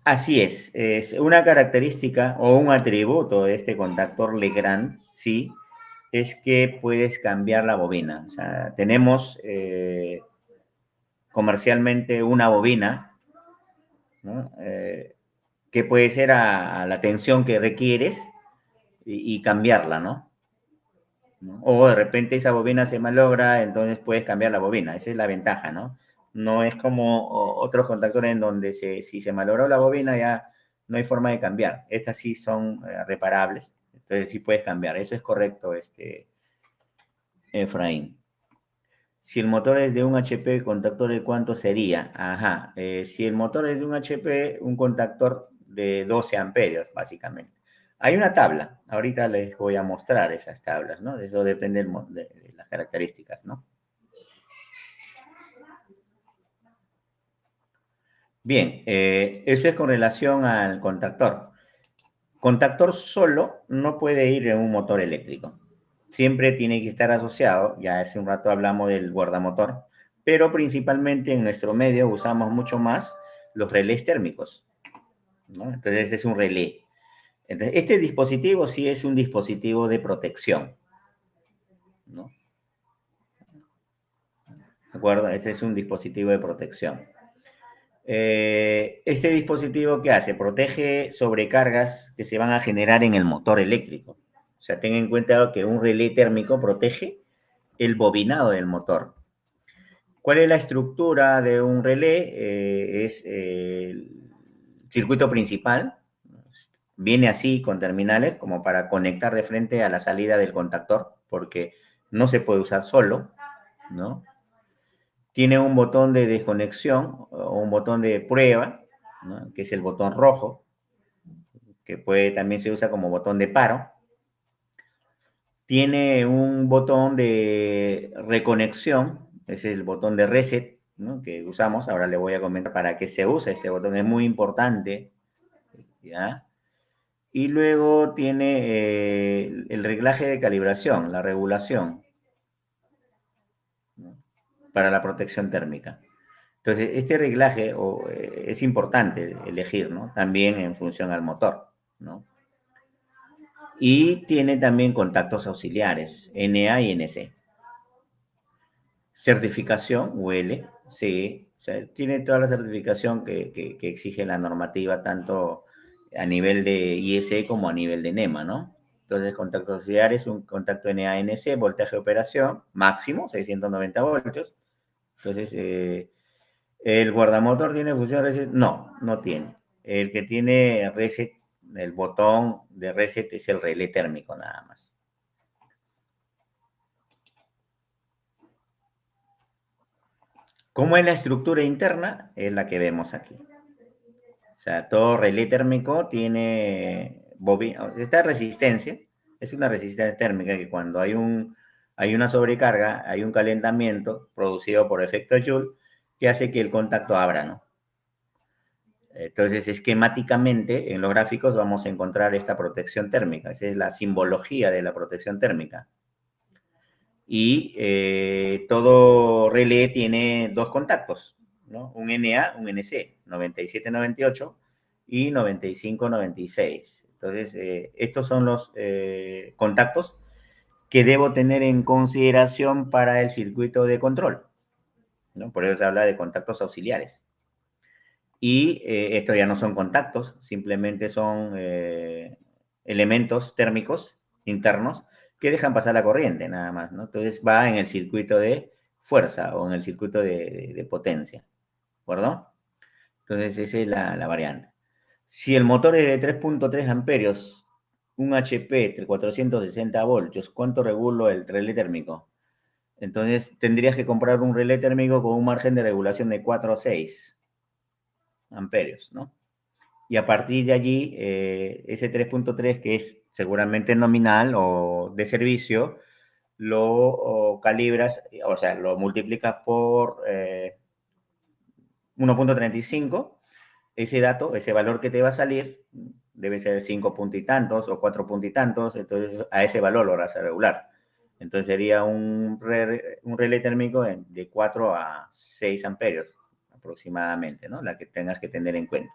Así es una característica o un atributo de este contactor Legrand, sí, es que puedes cambiar la bobina. O sea, tenemos comercialmente una bobina, ¿no? Que puede ser a la tensión que requieres y cambiarla, ¿no? O de repente esa bobina se malogra, entonces puedes cambiar la bobina. Esa es la ventaja, ¿no? No es como otros contactores en donde si se malogró la bobina ya no hay forma de cambiar. Estas sí son reparables, entonces sí puedes cambiar. Eso es correcto, Efraín. Si el motor es de un HP, ¿el contactor de cuánto sería? Ajá, si el motor es de un HP, un contactor de 12 amperios, básicamente. Hay una tabla, ahorita les voy a mostrar esas tablas, ¿no? Eso depende de las características, ¿no? Bien, eso es con relación al contactor. Contactor solo no puede ir en un motor eléctrico. Siempre tiene que estar asociado, ya hace un rato hablamos del guardamotor, pero principalmente en nuestro medio usamos mucho más los relés térmicos, ¿no? Entonces, este es un relé. Entonces, este dispositivo sí es un dispositivo de protección, ¿no? ¿De acuerdo? Este es un dispositivo de protección. Este dispositivo, ¿qué hace? Protege sobrecargas que se van a generar en el motor eléctrico. O sea, ten en cuenta que un relé térmico protege el bobinado del motor. ¿Cuál es la estructura de un relé? Es el circuito principal. Viene así con terminales como para conectar de frente a la salida del contactor, porque no se puede usar solo, ¿no? Tiene un botón de desconexión o un botón de prueba, ¿no? Que es el botón rojo, que también se usa como botón de paro. Tiene un botón de reconexión, ese es el botón de reset, ¿no? Que usamos. Ahora le voy a comentar para qué se usa ese botón, es muy importante, ¿ya? Y luego tiene el reglaje de calibración, la regulación, ¿no? Para la protección térmica. Entonces, este reglaje es importante elegir, ¿no? También en función al motor, ¿no? Y tiene también contactos auxiliares, NA y NC. Certificación, UL, sí, o sea, tiene toda la certificación que exige la normativa, tanto a nivel de ISE como a nivel de NEMA, ¿no? Entonces, contactos auxiliares, un contacto NA-NC, voltaje de operación máximo, 690 voltios. Entonces, ¿el guardamotor tiene función reset? No, no tiene. El que tiene reset, el botón de reset es el relé térmico nada más. ¿Cómo es la estructura interna? Es la que vemos aquí. O sea, todo relé térmico tiene esta resistencia, es una resistencia térmica que cuando hay una sobrecarga, hay un calentamiento producido por efecto Joule que hace que el contacto abra, ¿no? Entonces, esquemáticamente, en los gráficos vamos a encontrar esta protección térmica. Esa es la simbología de la protección térmica. Y todo relé tiene dos contactos, ¿no? Un NA, un NC, 9798 y 9596. Entonces, estos son los contactos que debo tener en consideración para el circuito de control, ¿no? Por eso se habla de contactos auxiliares. Y estos ya no son contactos, simplemente son elementos térmicos internos que dejan pasar la corriente, nada más, ¿no? Entonces va en el circuito de fuerza o en el circuito de potencia, ¿de acuerdo? Entonces esa es la variante. Si el motor es de 3.3 amperios, un HP de 460 voltios, ¿cuánto regulo el relé térmico? Entonces tendrías que comprar un relé térmico con un margen de regulación de 4 o 6 amperios, ¿no? Y a partir de allí, ese 3.3, que es seguramente nominal o de servicio, lo calibras, o sea, lo multiplicas por 1.35. Ese dato, ese valor que te va a salir, debe ser 5 puntos y tantos o 4 puntos y tantos, entonces a ese valor lo vas a regular. Entonces sería un relé térmico de 4 a 6 amperios aproximadamente, ¿no? La que tengas que tener en cuenta.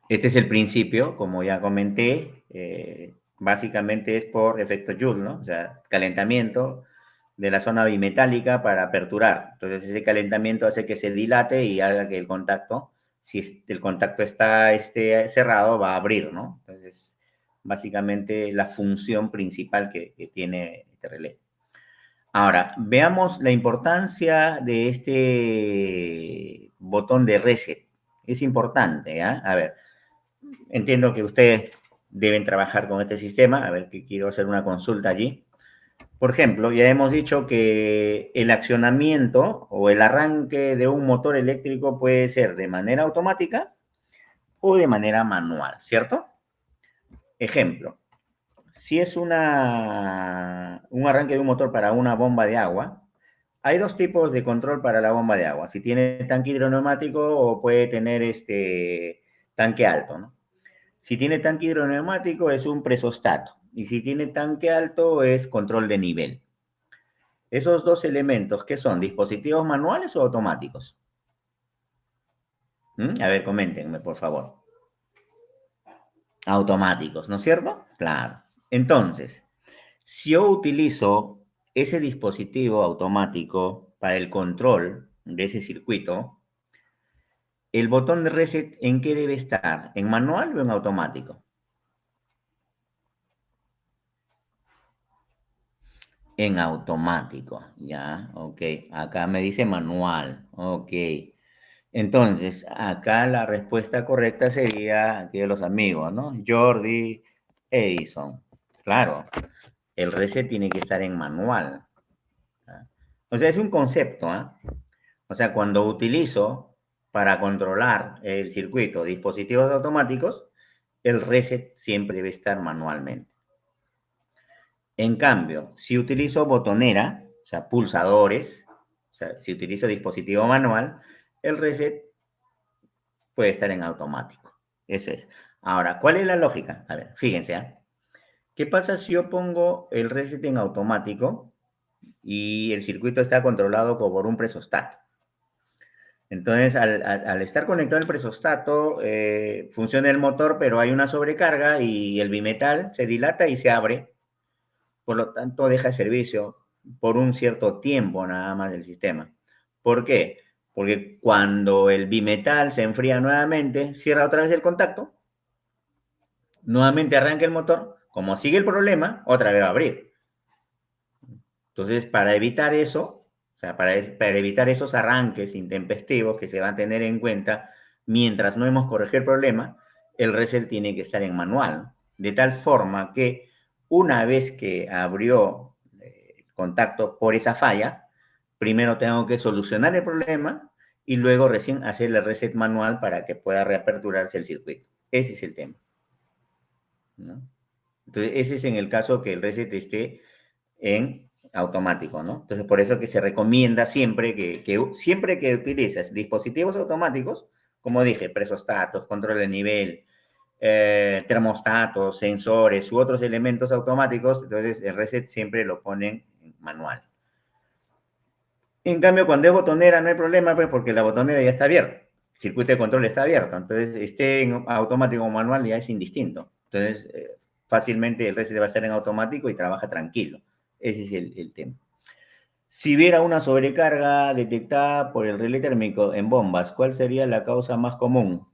Este es el principio, como ya comenté, básicamente es por efecto Joule, ¿no? O sea, calentamiento de la zona bimetálica para aperturar. Entonces, ese calentamiento hace que se dilate y haga que el contacto, si el contacto está cerrado, va a abrir, ¿no? Entonces, básicamente la función principal que tiene este relé. Ahora, veamos la importancia de este botón de reset. Es importante, ¿eh? A ver, entiendo que ustedes deben trabajar con este sistema. A ver, que quiero hacer una consulta allí. Por ejemplo, ya hemos dicho que el accionamiento o el arranque de un motor eléctrico puede ser de manera automática o de manera manual, ¿cierto? Ejemplo, si es un arranque de un motor para una bomba de agua, Hay dos tipos de control para la bomba de agua. Si tiene tanque hidroneumático o puede tener tanque alto, ¿no? Si tiene tanque hidroneumático es un presostato. Y si tiene tanque alto es control de nivel. Esos dos elementos, ¿qué son? ¿Dispositivos manuales o automáticos? A ver, coméntenme, por favor. Automáticos, ¿no es cierto? Claro. Entonces, si yo utilizo ese dispositivo automático para el control de ese circuito, el botón de reset, ¿en qué debe estar? ¿En manual o en automático? En automático, ya, ok. Acá me dice manual, ok. Entonces, acá la respuesta correcta sería aquí de los amigos, ¿no? Jordi, Edison. Claro, el reset tiene que estar en manual. ¿Ah? O sea, es un concepto, ¿ah? O sea, cuando utilizo para controlar el circuito dispositivos automáticos, el reset siempre debe estar manualmente. En cambio, si utilizo botonera, o sea, pulsadores, o sea, si utilizo dispositivo manual, el reset puede estar en automático. Eso es. Ahora, ¿cuál es la lógica? A ver, fíjense, ¿eh? ¿Qué pasa si yo pongo el reset en automático y el circuito está controlado por un presostato? Entonces, al estar conectado el presostato, funciona el motor, pero hay una sobrecarga y el bimetal se dilata y se abre. Por lo tanto, deja el servicio por un cierto tiempo nada más del sistema. ¿Por qué? Porque cuando el bimetal se enfría nuevamente, cierra otra vez el contacto, nuevamente arranca el motor, como sigue el problema, otra vez va a abrir. Entonces, para evitar eso, o sea, para evitar esos arranques intempestivos que se van a tener en cuenta mientras no hemos corregido el problema, el reset tiene que estar en manual, de tal forma que una vez que abrió contacto por esa falla, primero tengo que solucionar el problema y luego recién hacer el reset manual para que pueda reaperturarse el circuito. Ese es el tema, ¿no? Entonces, ese es en el caso que el reset esté en automático, ¿no? Entonces, por eso que se recomienda siempre siempre que utilizas dispositivos automáticos, como dije, presostatos, control de nivel, termostatos, sensores u otros elementos automáticos, entonces el reset siempre lo ponen en manual. En cambio, cuando es botonera no hay problema, pues porque la botonera ya está abierta, el circuito de control está abierto, entonces esté en automático o manual ya es indistinto. Entonces, fácilmente el reset va a estar en automático y trabaja tranquilo. Ese es el tema. Si hubiera una sobrecarga detectada por el relé térmico en bombas, ¿cuál sería la causa más común?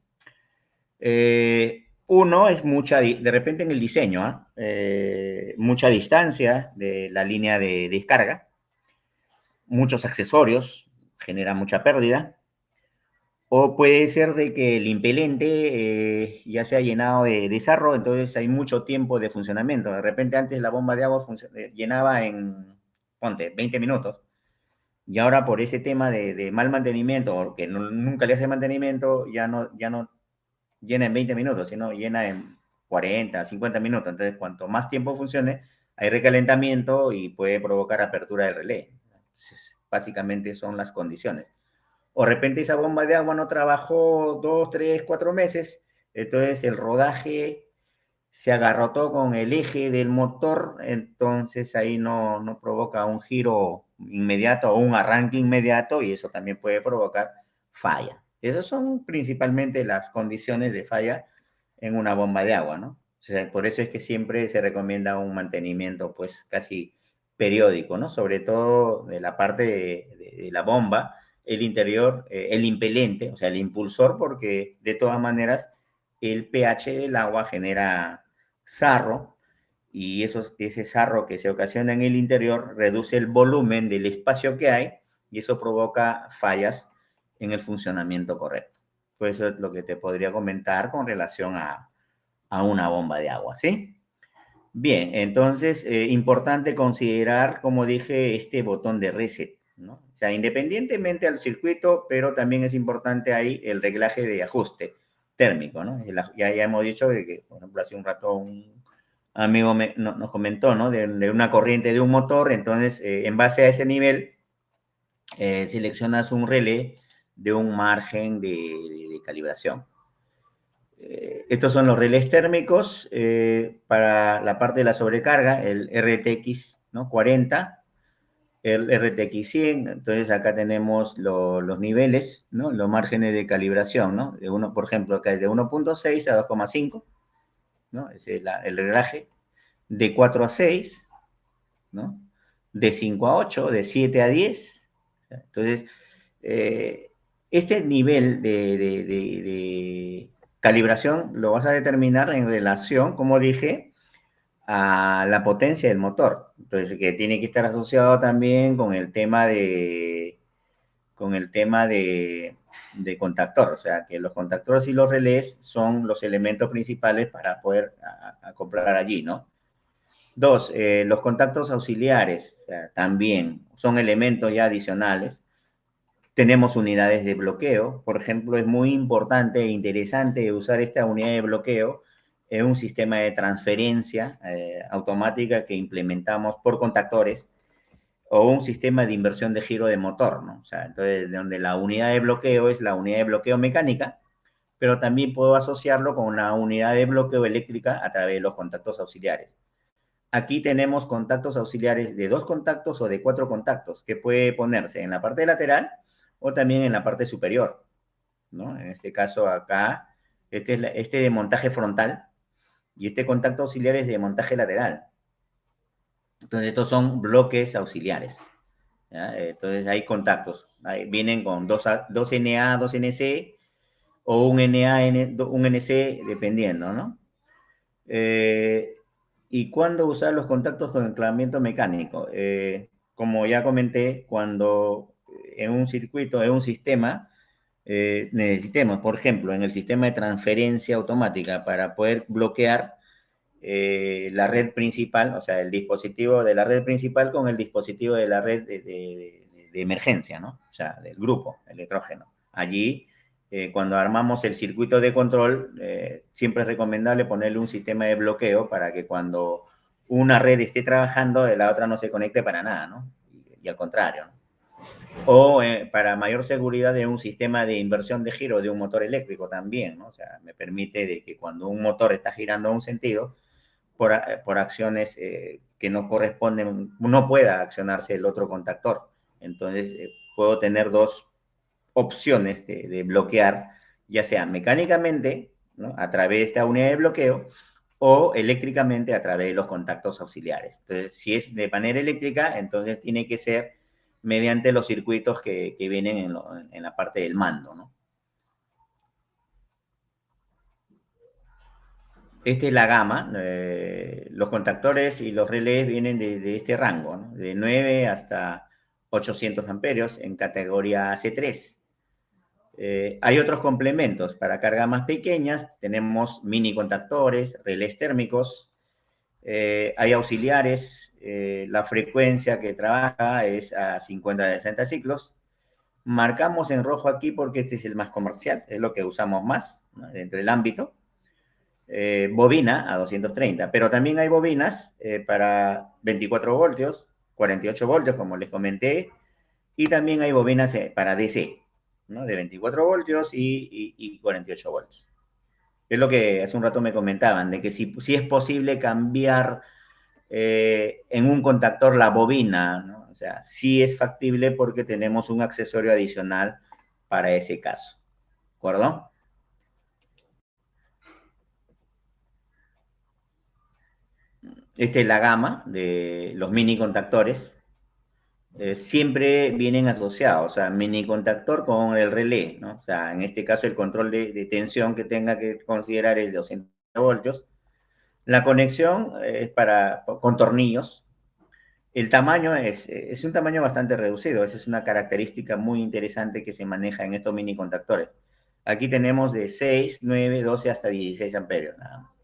Uno es de repente en el diseño, mucha distancia de la línea de descarga, muchos accesorios, genera mucha pérdida, o puede ser de que el impelente ya se ha llenado de sarro, entonces hay mucho tiempo de funcionamiento. De repente antes la bomba de agua llenaba en, ponte, 20 minutos. Y ahora por ese tema de mal mantenimiento, o que nunca le hace mantenimiento, ya no llena en 20 minutos, sino llena en 40, 50 minutos. Entonces, cuanto más tiempo funcione, hay recalentamiento y puede provocar apertura del relé. Entonces, básicamente son las condiciones. O de repente esa bomba de agua no trabajó 2, 3, 4 meses, entonces el rodaje se agarrotó con el eje del motor, entonces ahí no provoca un giro inmediato o un arranque inmediato y eso también puede provocar falla. Esas son principalmente las condiciones de falla en una bomba de agua, ¿no? O sea, por eso es que siempre se recomienda un mantenimiento pues casi periódico, ¿no? Sobre todo de la parte de la bomba, el interior, el impelente, o sea, el impulsor, porque de todas maneras el pH del agua genera sarro y ese sarro que se ocasiona en el interior reduce el volumen del espacio que hay y eso provoca fallas en el funcionamiento correcto. Pues eso es lo que te podría comentar con relación a una bomba de agua, ¿sí? Bien, entonces, importante considerar, como dije, este botón de reset, ¿no? O sea, independientemente al circuito, pero también es importante ahí el reglaje de ajuste térmico, ¿no? Ya hemos dicho de que, por ejemplo, hace un rato un amigo nos comentó, ¿no? De una corriente de un motor, entonces, en base a ese nivel, seleccionas un relé de un margen de calibración. Estos son los relés térmicos para la parte de la sobrecarga, el RTX, ¿no? 40, el RTX 100. Entonces acá tenemos los niveles, ¿no? Los márgenes de calibración, ¿no? De uno, por ejemplo, acá es de 1.6 a 2.5, ¿no? Ese es el reglaje. De 4 a 6, ¿no? De 5 a 8, de 7 a 10. Entonces, este nivel de calibración lo vas a determinar en relación, como dije, a la potencia del motor. Entonces, que tiene que estar asociado también con el tema de contactor. O sea, que los contactores y los relés son los elementos principales para poder acoplar allí, ¿no? Dos, los contactos auxiliares, o sea, también son elementos ya adicionales. Tenemos unidades de bloqueo. Por ejemplo, es muy importante e interesante usar esta unidad de bloqueo en un sistema de transferencia automática que implementamos por contactores o un sistema de inversión de giro de motor, ¿no? O sea, entonces, donde la unidad de bloqueo es la unidad de bloqueo mecánica, pero también puedo asociarlo con una unidad de bloqueo eléctrica a través de los contactos auxiliares. Aquí tenemos contactos auxiliares de 2 contactos o de 4 contactos que puede ponerse en la parte lateral o también en la parte superior, ¿no? En este caso acá, este de montaje frontal y este contacto auxiliar es de montaje lateral. Entonces estos son bloques auxiliares, ¿ya? Entonces hay contactos, vienen con 2 NA, 2 NC o un NA, un NC dependiendo, ¿no? ¿Y cuándo usar los contactos con enclavamiento mecánico? Como ya comenté, cuando en un circuito, en un sistema, necesitemos, por ejemplo, en el sistema de transferencia automática para poder bloquear la red principal, o sea, el dispositivo de la red principal con el dispositivo de la red de emergencia, ¿no? O sea, del grupo electrógeno. Allí, cuando armamos el circuito de control, siempre es recomendable ponerle un sistema de bloqueo para que cuando una red esté trabajando, la otra no se conecte para nada, ¿no? Y al contrario, ¿no? O para mayor seguridad de un sistema de inversión de giro de un motor eléctrico también, ¿no? O sea, me permite de que cuando un motor está girando a un sentido, por acciones que no corresponden, no pueda accionarse el otro contactor. Entonces, puedo tener dos opciones de bloquear, ya sea mecánicamente, ¿no? A través de esta unidad de bloqueo, o eléctricamente a través de los contactos auxiliares. Entonces, si es de manera eléctrica, entonces tiene que ser mediante los circuitos que vienen en la parte del mando, ¿no? Esta es la gama. Los contactores y los relés vienen de este rango, ¿no? De 9 hasta 800 amperios en categoría C3. Hay otros complementos. Para cargas más pequeñas tenemos mini contactores, relés térmicos, hay auxiliares. La frecuencia que trabaja es a 50-60 ciclos. Marcamos en rojo aquí porque este es el más comercial, es lo que usamos más, ¿no? Dentro del ámbito. Bobina a 230, pero también hay bobinas para 24 voltios, 48 voltios, como les comenté, y también hay bobinas para DC, ¿no? De 24 voltios y 48 voltios. Es lo que hace un rato me comentaban, de que si es posible cambiar en un contactor la bobina, ¿no? O sea, sí es factible porque tenemos un accesorio adicional para ese caso, ¿de acuerdo? Esta es la gama de los mini contactores. Siempre vienen asociados, o sea, mini contactor con el relé, ¿no? O sea, en este caso el control de tensión que tenga que considerar es de 200 voltios. La conexión es con tornillos. El tamaño es un tamaño bastante reducido. Esa es una característica muy interesante que se maneja en estos mini contactores. Aquí tenemos de 6, 9, 12 hasta 16 amperios, nada más.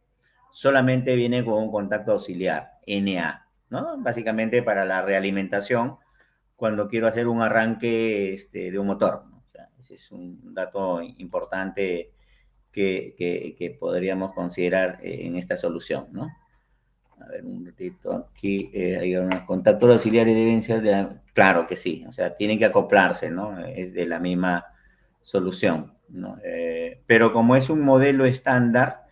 Solamente viene con un contacto auxiliar, NA, ¿no? Básicamente para la realimentación cuando quiero hacer un arranque de un motor, ¿no? O sea, ese es un dato importante que podríamos considerar en esta solución, ¿no? A ver, un ratito. Aquí hay unos contactores auxiliares deben ser de la... Claro que sí, o sea, tienen que acoplarse, ¿no? Es de la misma solución, ¿no? Pero como es un modelo estándar,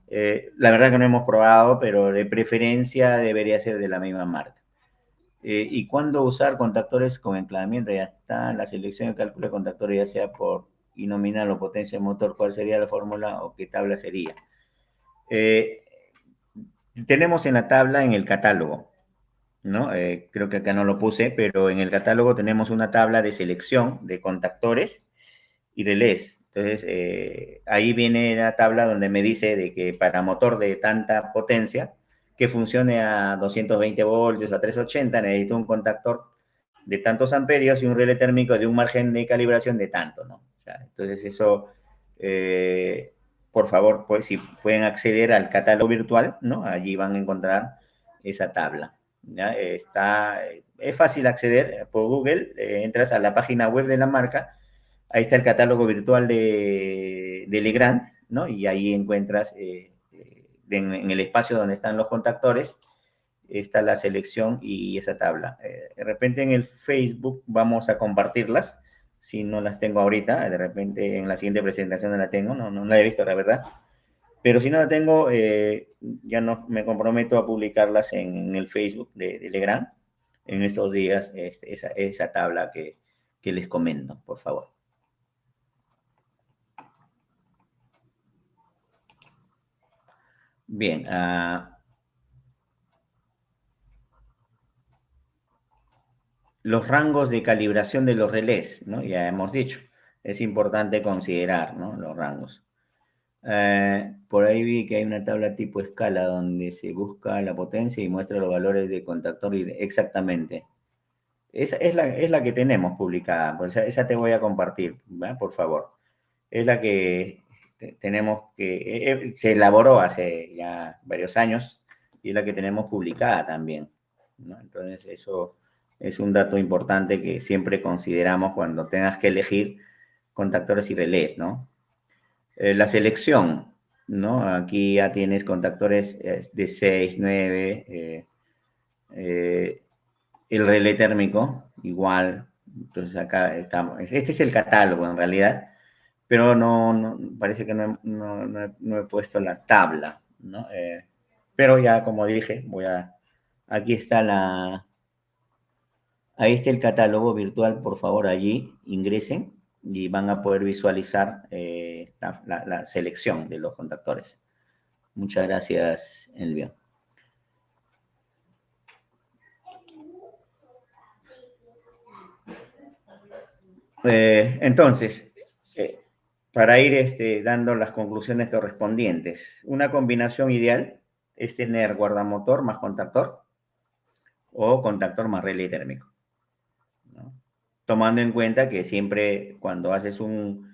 la verdad que no hemos probado, pero de preferencia debería ser de la misma marca. ¿Y cuándo usar contactores con enclavamiento? Ya está, la selección de cálculo de contactores, ya sea por y nominal o potencia de motor, ¿cuál sería la fórmula o qué tabla sería? Eh, Tenemos en la tabla en el catálogo, ¿no? Creo que acá no lo puse, pero en el catálogo tenemos una tabla de selección de contactores y relés. Entonces, ahí viene la tabla donde me dice de que para motor de tanta potencia, que funcione a 220 voltios, a 380, necesito un contactor de tantos amperios y un relé térmico de un margen de calibración de tanto, ¿no? O sea, entonces eso, eh, por favor, pues si pueden acceder al catálogo virtual, ¿no? Allí van a encontrar esa tabla. ¿Ya? Es fácil acceder por Google, entras a la página web de la marca, ahí está el catálogo virtual de Legrand, ¿no? Y ahí encuentras en el espacio donde están los contactores, está la selección y esa tabla. De repente en el Facebook vamos a compartirlas, si no las tengo ahorita, de repente en la siguiente presentación no la tengo, no la he visto, la verdad. Pero si no la tengo, ya no me comprometo a publicarlas en el Facebook de Legrand en estos días, esa tabla que les comento, por favor. Bien, los rangos de calibración de los relés, ¿no? Ya hemos dicho, es importante considerar, ¿no? Los rangos. Por ahí vi que hay una tabla tipo escala donde se busca la potencia y muestra los valores de contactor. Exactamente. Esa es la que tenemos publicada, pues esa te voy a compartir, ¿va? Por favor. Es la que tenemos se elaboró hace ya varios años y es la que tenemos publicada también, ¿no? Entonces eso es un dato importante que siempre consideramos cuando tengas que elegir contactores y relés, ¿no? La selección, ¿no? Aquí ya tienes contactores de 6, 9, el relé térmico, igual. Entonces acá estamos. Este es el catálogo en realidad, pero parece que no he puesto la tabla, ¿no? Pero ya, como dije, aquí está ahí está el catálogo virtual, por favor, allí ingresen y van a poder visualizar la selección de los contactores. Muchas gracias, Elvio. Entonces, para ir dando las conclusiones correspondientes, una combinación ideal es tener guardamotor más contactor o contactor más relé térmico, ¿no? Tomando en cuenta que siempre cuando haces un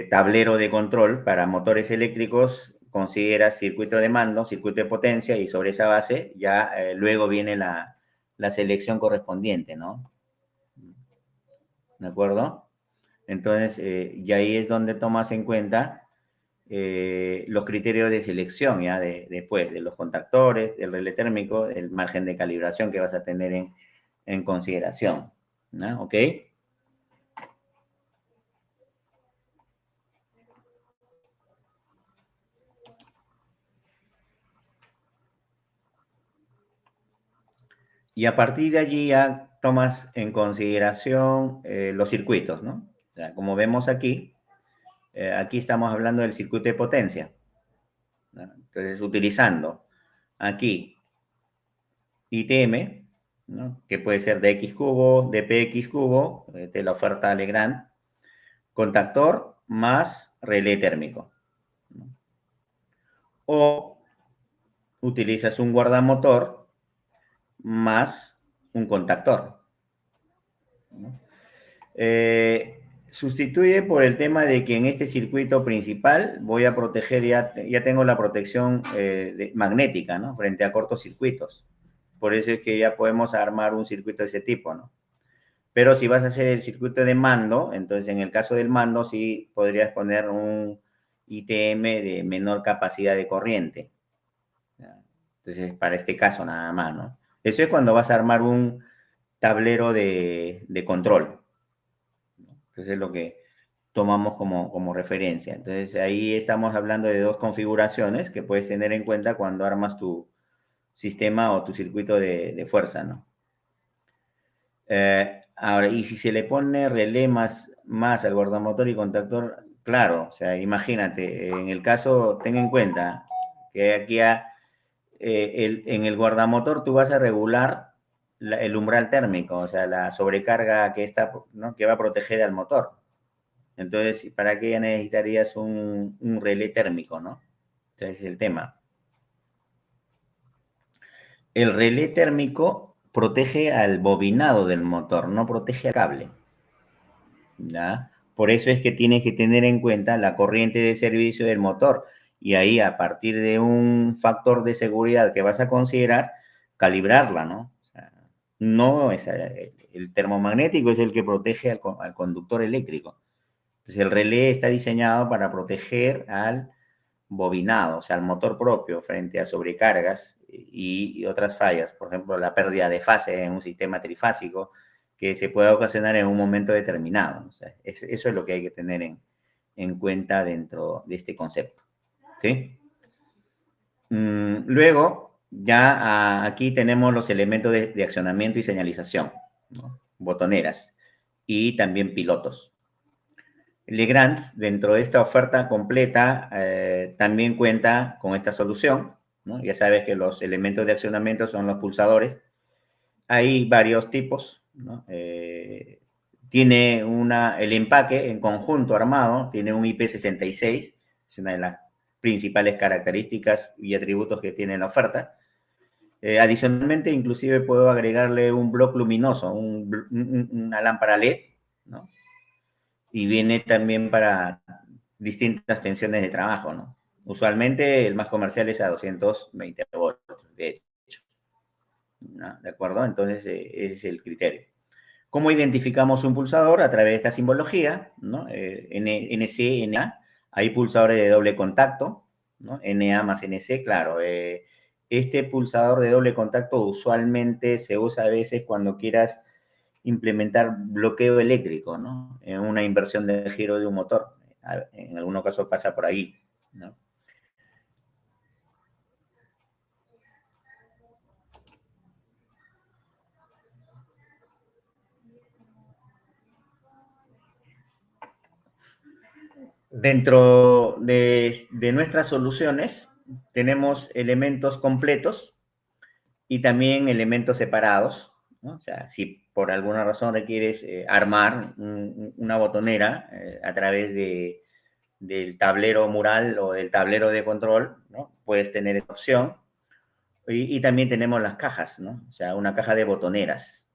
tablero de control para motores eléctricos, consideras circuito de mando, circuito de potencia y sobre esa base ya luego viene la selección correspondiente, ¿no? ¿De acuerdo? Entonces, y ahí es donde tomas en cuenta los criterios de selección, ¿ya? Después de los contactores, del relé térmico, el margen de calibración que vas a tener en consideración, ¿no? ¿Ok? Y a partir de allí ya tomas en consideración los circuitos, ¿no? O sea, como vemos aquí, aquí estamos hablando del circuito de potencia, ¿no? Entonces, utilizando aquí ITM, ¿no? Que puede ser DX cubo, DPX cubo, de la oferta Legrand, contactor más relé térmico, ¿no? O utilizas un guardamotor más un contactor, ¿no? Sustituye por el tema de que en este circuito principal voy a proteger, ya tengo la protección magnética, ¿no? Frente a cortocircuitos. Por eso es que ya podemos armar un circuito de ese tipo, ¿no? Pero si vas a hacer el circuito de mando, entonces en el caso del mando sí podrías poner un ITM de menor capacidad de corriente. Entonces, para este caso nada más, ¿no? Eso es cuando vas a armar un tablero de control. Entonces, es lo que tomamos como referencia. Entonces, ahí estamos hablando de dos configuraciones que puedes tener en cuenta cuando armas tu sistema o tu circuito de fuerza, ¿no? Ahora, y si se le pone relé más al guardamotor y contactor, claro, o sea, imagínate, en el caso, ten en cuenta que aquí en el guardamotor tú vas a regular el umbral térmico, o sea, la sobrecarga que, ¿no? que va a proteger al motor. Entonces, ¿para qué necesitarías un relé térmico, no? Entonces, es el tema. El relé térmico protege al bobinado del motor, no protege al cable. ¿Ya? Por eso es que tienes que tener en cuenta la corriente de servicio del motor. Y ahí, a partir de un factor de seguridad que vas a considerar, calibrarla, ¿no? O sea, no es, el termomagnético es el que protege al conductor eléctrico. Entonces, el relé está diseñado para proteger al bobinado, o sea, al motor propio frente a sobrecargas y otras fallas. Por ejemplo, la pérdida de fase en un sistema trifásico que se pueda ocasionar en un momento determinado. O sea, eso es lo que hay que tener en cuenta dentro de este concepto. ¿Sí? Luego, ya aquí tenemos los elementos de accionamiento y señalización, ¿no? Botoneras y también pilotos. Legrand, dentro de esta oferta completa, también cuenta con esta solución, ¿no? Ya sabes que los elementos de accionamiento son los pulsadores. Hay varios tipos, ¿no? Tiene el empaque en conjunto armado, tiene un IP66, es una de las principales características y atributos que tiene la oferta. Adicionalmente, inclusive puedo agregarle un bloque luminoso, una lámpara LED, ¿no? Y viene también para distintas tensiones de trabajo, ¿no? Usualmente el más comercial es a 220 voltios, de hecho, ¿no? ¿De acuerdo? Entonces, ese es el criterio. ¿Cómo identificamos un pulsador? A través de esta simbología, ¿no? NC, NA, hay pulsadores de doble contacto, ¿no? NA más NC, claro. Este pulsador de doble contacto usualmente se usa a veces cuando quieras implementar bloqueo eléctrico, ¿no? En una inversión de giro de un motor. En algunos casos pasa por ahí, ¿no? Dentro de nuestras soluciones tenemos elementos completos y también elementos separados, ¿no? O sea, si por alguna razón requieres armar una botonera a través del tablero mural o del tablero de control, ¿no? Puedes tener esta opción. Y también tenemos las cajas, ¿no? O sea, una caja de botoneras.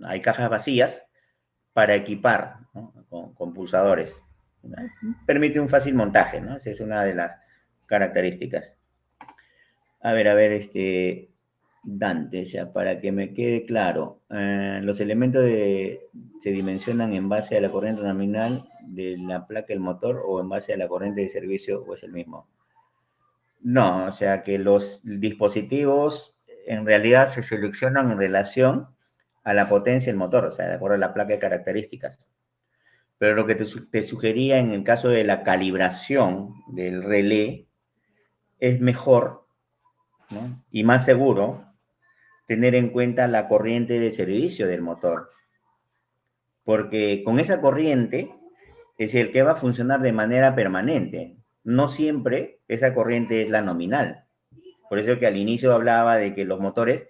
Hay cajas vacías para equipar, ¿no? Con pulsadores, ¿no? Permite un fácil montaje, ¿no? Esa es una de las características. A ver, Dante, o sea, para que me quede claro, los elementos se dimensionan en base a la corriente nominal de la placa del motor o en base a la corriente de servicio o es el mismo. No, o sea que los dispositivos en realidad se seleccionan en relación a la potencia del motor, o sea, de acuerdo a la placa de características. Pero lo que te sugería en el caso de la calibración del relé es mejor, ¿no? Y más seguro tener en cuenta la corriente de servicio del motor, porque con esa corriente es el que va a funcionar de manera permanente. No siempre esa corriente es la nominal. Por eso que al inicio hablaba de que los motores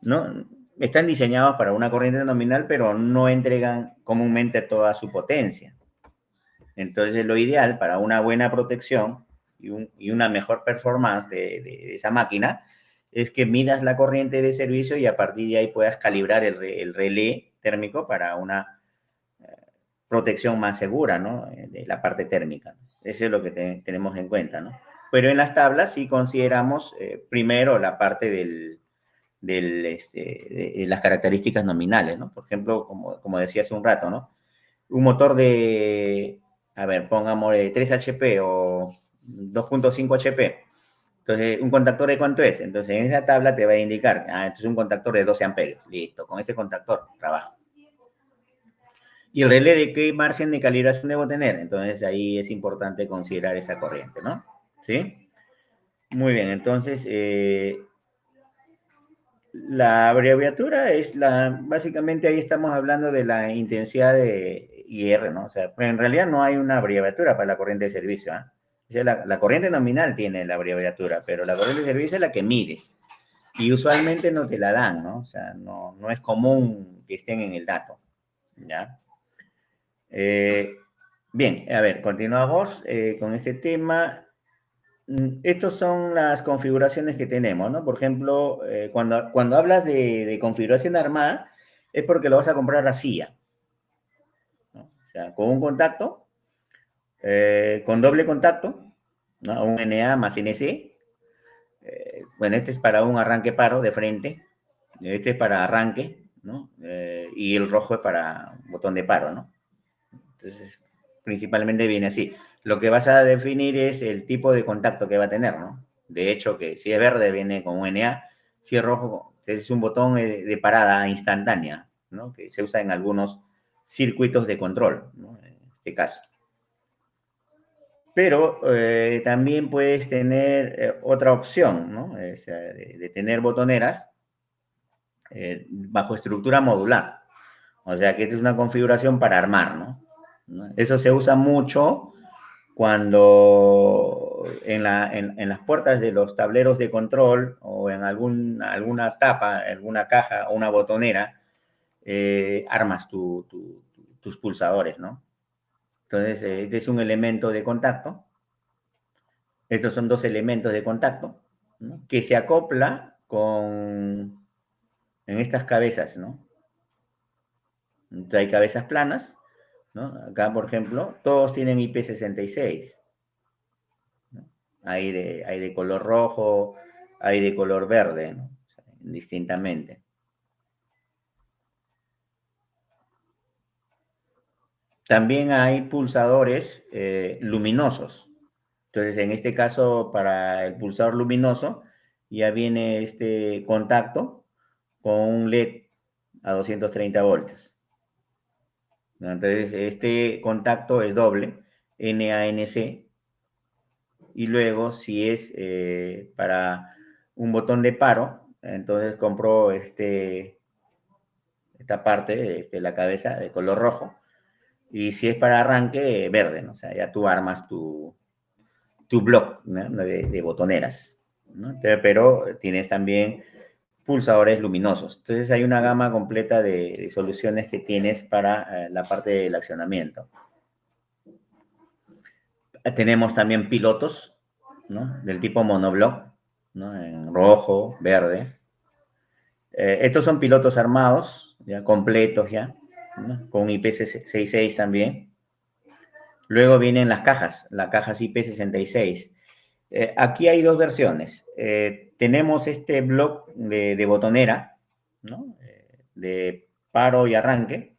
no están diseñados para una corriente nominal, pero no entregan comúnmente toda su potencia. Entonces, lo ideal para una buena protección y una mejor performance de esa máquina es que midas la corriente de servicio y a partir de ahí puedas calibrar el relé térmico para una protección más segura, ¿no? De la parte térmica. Eso es lo que tenemos en cuenta, ¿no? Pero en las tablas sí consideramos primero la parte de las características nominales, ¿no? Por ejemplo, como decía hace un rato, ¿no? Un motor a ver, pongamos de 3 HP o 2.5 HP Entonces, ¿un contactor de cuánto es? Entonces, en esa tabla te va a indicar, entonces un contactor de 12 amperios. Listo, con ese contactor trabajo. ¿Y el relé de qué margen de calibración debo tener? Entonces, ahí es importante considerar esa corriente, ¿no? ¿Sí? Muy bien, entonces, la abreviatura es básicamente ahí estamos hablando de la intensidad de IR, ¿no? O sea, pero en realidad no hay una abreviatura para la corriente de servicio, ¿ah? O sea, la corriente nominal tiene la abreviatura, pero la corriente de servicio es la que mides. Y usualmente no te la dan, ¿no? O sea, no es común que estén en el dato, ¿ya? Bien, a ver, continuamos con este tema. Estas son las configuraciones que tenemos, ¿no? Por ejemplo, cuando hablas de configuración armada, es porque lo vas a comprar así ya, ¿no? O sea, con un contacto, con doble contacto, ¿no? Un NA más NC. Bueno, este es para un arranque paro de frente, este es para arranque, ¿no? Y el rojo es para botón de paro, ¿no? Entonces, principalmente viene así. Lo que vas a definir es el tipo de contacto que va a tener, ¿no? De hecho, que si es verde viene con un NA, si es rojo es un botón de parada instantánea, ¿no? Que se usa en algunos circuitos de control, ¿no? En este caso. Pero también puedes tener otra opción, ¿no? O sea, de tener botoneras bajo estructura modular. O sea, que esta es una configuración para armar, ¿no? Eso se usa mucho cuando en las puertas de los tableros de control o en alguna tapa, alguna caja o una botonera, armas tus pulsadores, ¿no? Entonces, este es un elemento de contacto. Estos son dos elementos de contacto, ¿no? Que se acopla en estas cabezas, ¿no? Entonces, hay cabezas planas, ¿no? Acá, por ejemplo, todos tienen IP66. ¿No? Hay de color rojo, hay de color verde, ¿no? O sea, distintamente. También hay pulsadores luminosos. Entonces, en este caso, para el pulsador luminoso, ya viene este contacto con un LED a 230 voltios, ¿no? Entonces, este contacto es doble, NANC, y luego, si es para un botón de paro, entonces compro esta parte, la cabeza de color rojo, y si es para arranque, verde, ¿no? O sea, ya tú armas tu block, ¿no? de botoneras, ¿no? Pero tienes también pulsadores luminosos. Entonces hay una gama completa de soluciones que tienes para la parte del accionamiento. Tenemos también pilotos, ¿no? Del tipo monoblock, ¿no? En rojo, verde. Estos son pilotos armados, ya completos ya, ¿no? Con IP66 también. Luego vienen las cajas IP66. Aquí hay dos versiones. Tenemos este block de botonera, ¿no? De paro y arranque,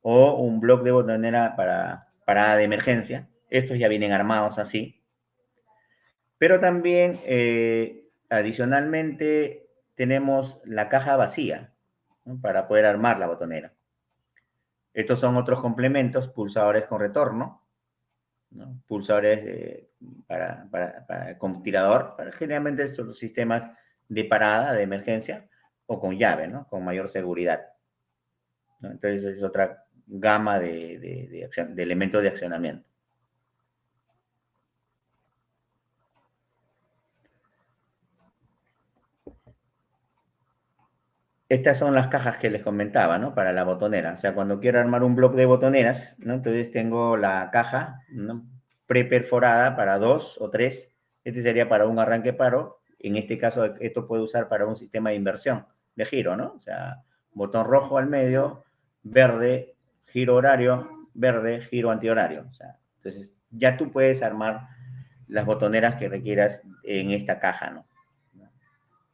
o un block de botonera para parada de emergencia. Estos ya vienen armados así. Pero también, adicionalmente, tenemos la caja vacía, ¿no? Para poder armar la botonera. Estos son otros complementos, pulsadores con retorno, ¿no? Pulsadores con tirador, generalmente son los sistemas de parada, de emergencia, o con llave, ¿no? Con mayor seguridad, ¿no? Entonces es otra gama de elementos de accionamiento. Estas son las cajas que les comentaba, ¿no? Para la botonera. O sea, cuando quiero armar un bloque de botoneras, ¿no? Entonces tengo la caja, ¿no? Preperforada para 2 o 3. Este sería para un arranque paro. En este caso, esto puede usar para un sistema de inversión, de giro, ¿no? O sea, botón rojo al medio, verde, giro horario, verde, giro antihorario. O sea, entonces ya tú puedes armar las botoneras que requieras en esta caja, ¿no?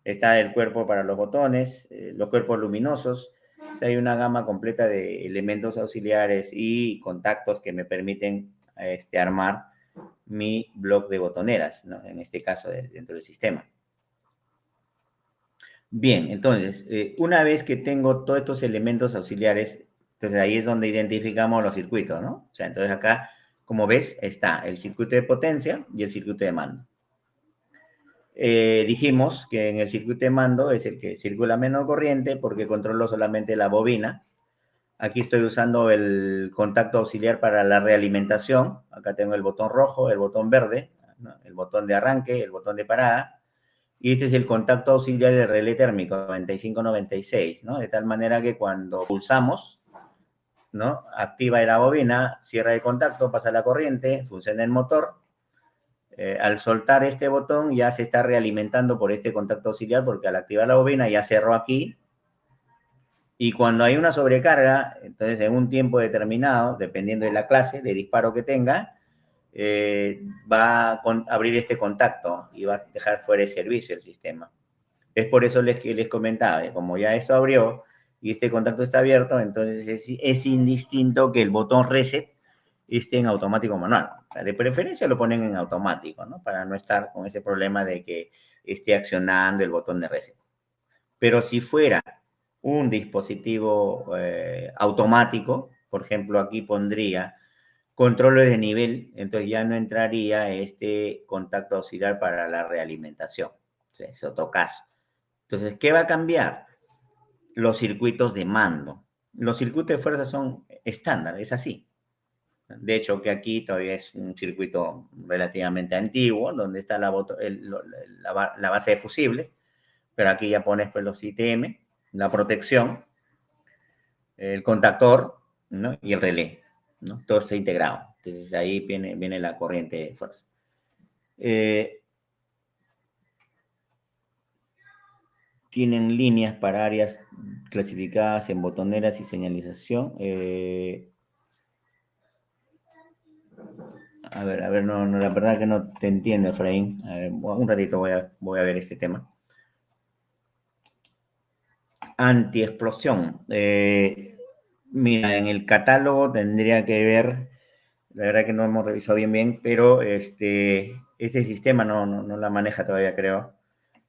Está el cuerpo para los botones, los cuerpos luminosos. O sea, hay una gama completa de elementos auxiliares y contactos que me permiten armar mi bloque de botoneras, ¿no? En este caso, dentro del sistema. Bien, entonces, una vez que tengo todos estos elementos auxiliares, entonces ahí es donde identificamos los circuitos, ¿no? O sea, entonces acá, como ves, está el circuito de potencia y el circuito de mando. Dijimos que en el circuito de mando es el que circula menos corriente porque controlo solamente la bobina. Aquí estoy usando el contacto auxiliar para la realimentación. Acá tengo el botón rojo, el botón verde, ¿no? El botón de arranque, el botón de parada. Y este es el contacto auxiliar del relé térmico, 9596, ¿no? De tal manera que cuando pulsamos, ¿no? Activa la bobina, cierra el contacto, pasa la corriente, funciona el motor. Al soltar este botón ya se está realimentando por este contacto auxiliar porque al activar la bobina ya cerró aquí. Y cuando hay una sobrecarga, entonces en un tiempo determinado, dependiendo de la clase de disparo que tenga, va a abrir este contacto y va a dejar fuera de servicio el sistema. Es por eso que les comentaba, como ya esto abrió y este contacto está abierto, entonces es indistinto que el botón reset esté en automático o manual. O sea, de preferencia lo ponen en automático, ¿no? Para no estar con ese problema de que esté accionando el botón de reset. Pero si fuera un dispositivo automático, por ejemplo, aquí pondría controles de nivel, entonces ya no entraría este contacto auxiliar para la realimentación. O sea, es otro caso. Entonces, ¿qué va a cambiar? Los circuitos de mando. Los circuitos de fuerza son estándar, es así. De hecho, que aquí todavía es un circuito relativamente antiguo, donde está la base de fusibles, pero aquí ya pones pues, los ITM, la protección, el contactor, ¿no? Y el relé, ¿no? Todo está integrado. Entonces ahí viene la corriente de fuerza. Tienen líneas para áreas clasificadas en botoneras y señalización. A ver, no, la verdad que no te entiendo, Efraín. A ver, un ratito voy a ver este tema. Antiexplosión. Mira, en el catálogo tendría que ver, la verdad que no hemos revisado bien, pero ese sistema no la maneja todavía, creo.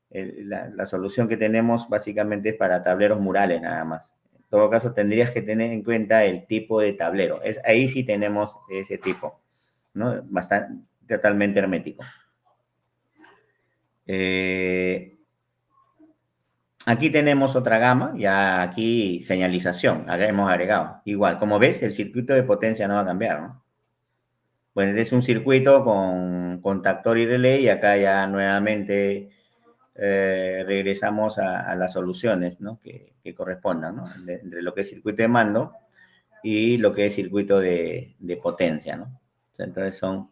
La solución que tenemos básicamente es para tableros murales nada más. En todo caso, tendrías que tener en cuenta el tipo de tablero. Ahí sí tenemos ese tipo, ¿no? Bastante, totalmente hermético. Aquí tenemos otra gama, ya aquí señalización, hemos agregado. Igual, como ves, el circuito de potencia no va a cambiar, ¿no? Pues es un circuito con contactor y relé y acá ya nuevamente regresamos a las soluciones, ¿no? que correspondan, ¿no? Entre lo que es circuito de mando y lo que es circuito de potencia, ¿no? O sea, entonces son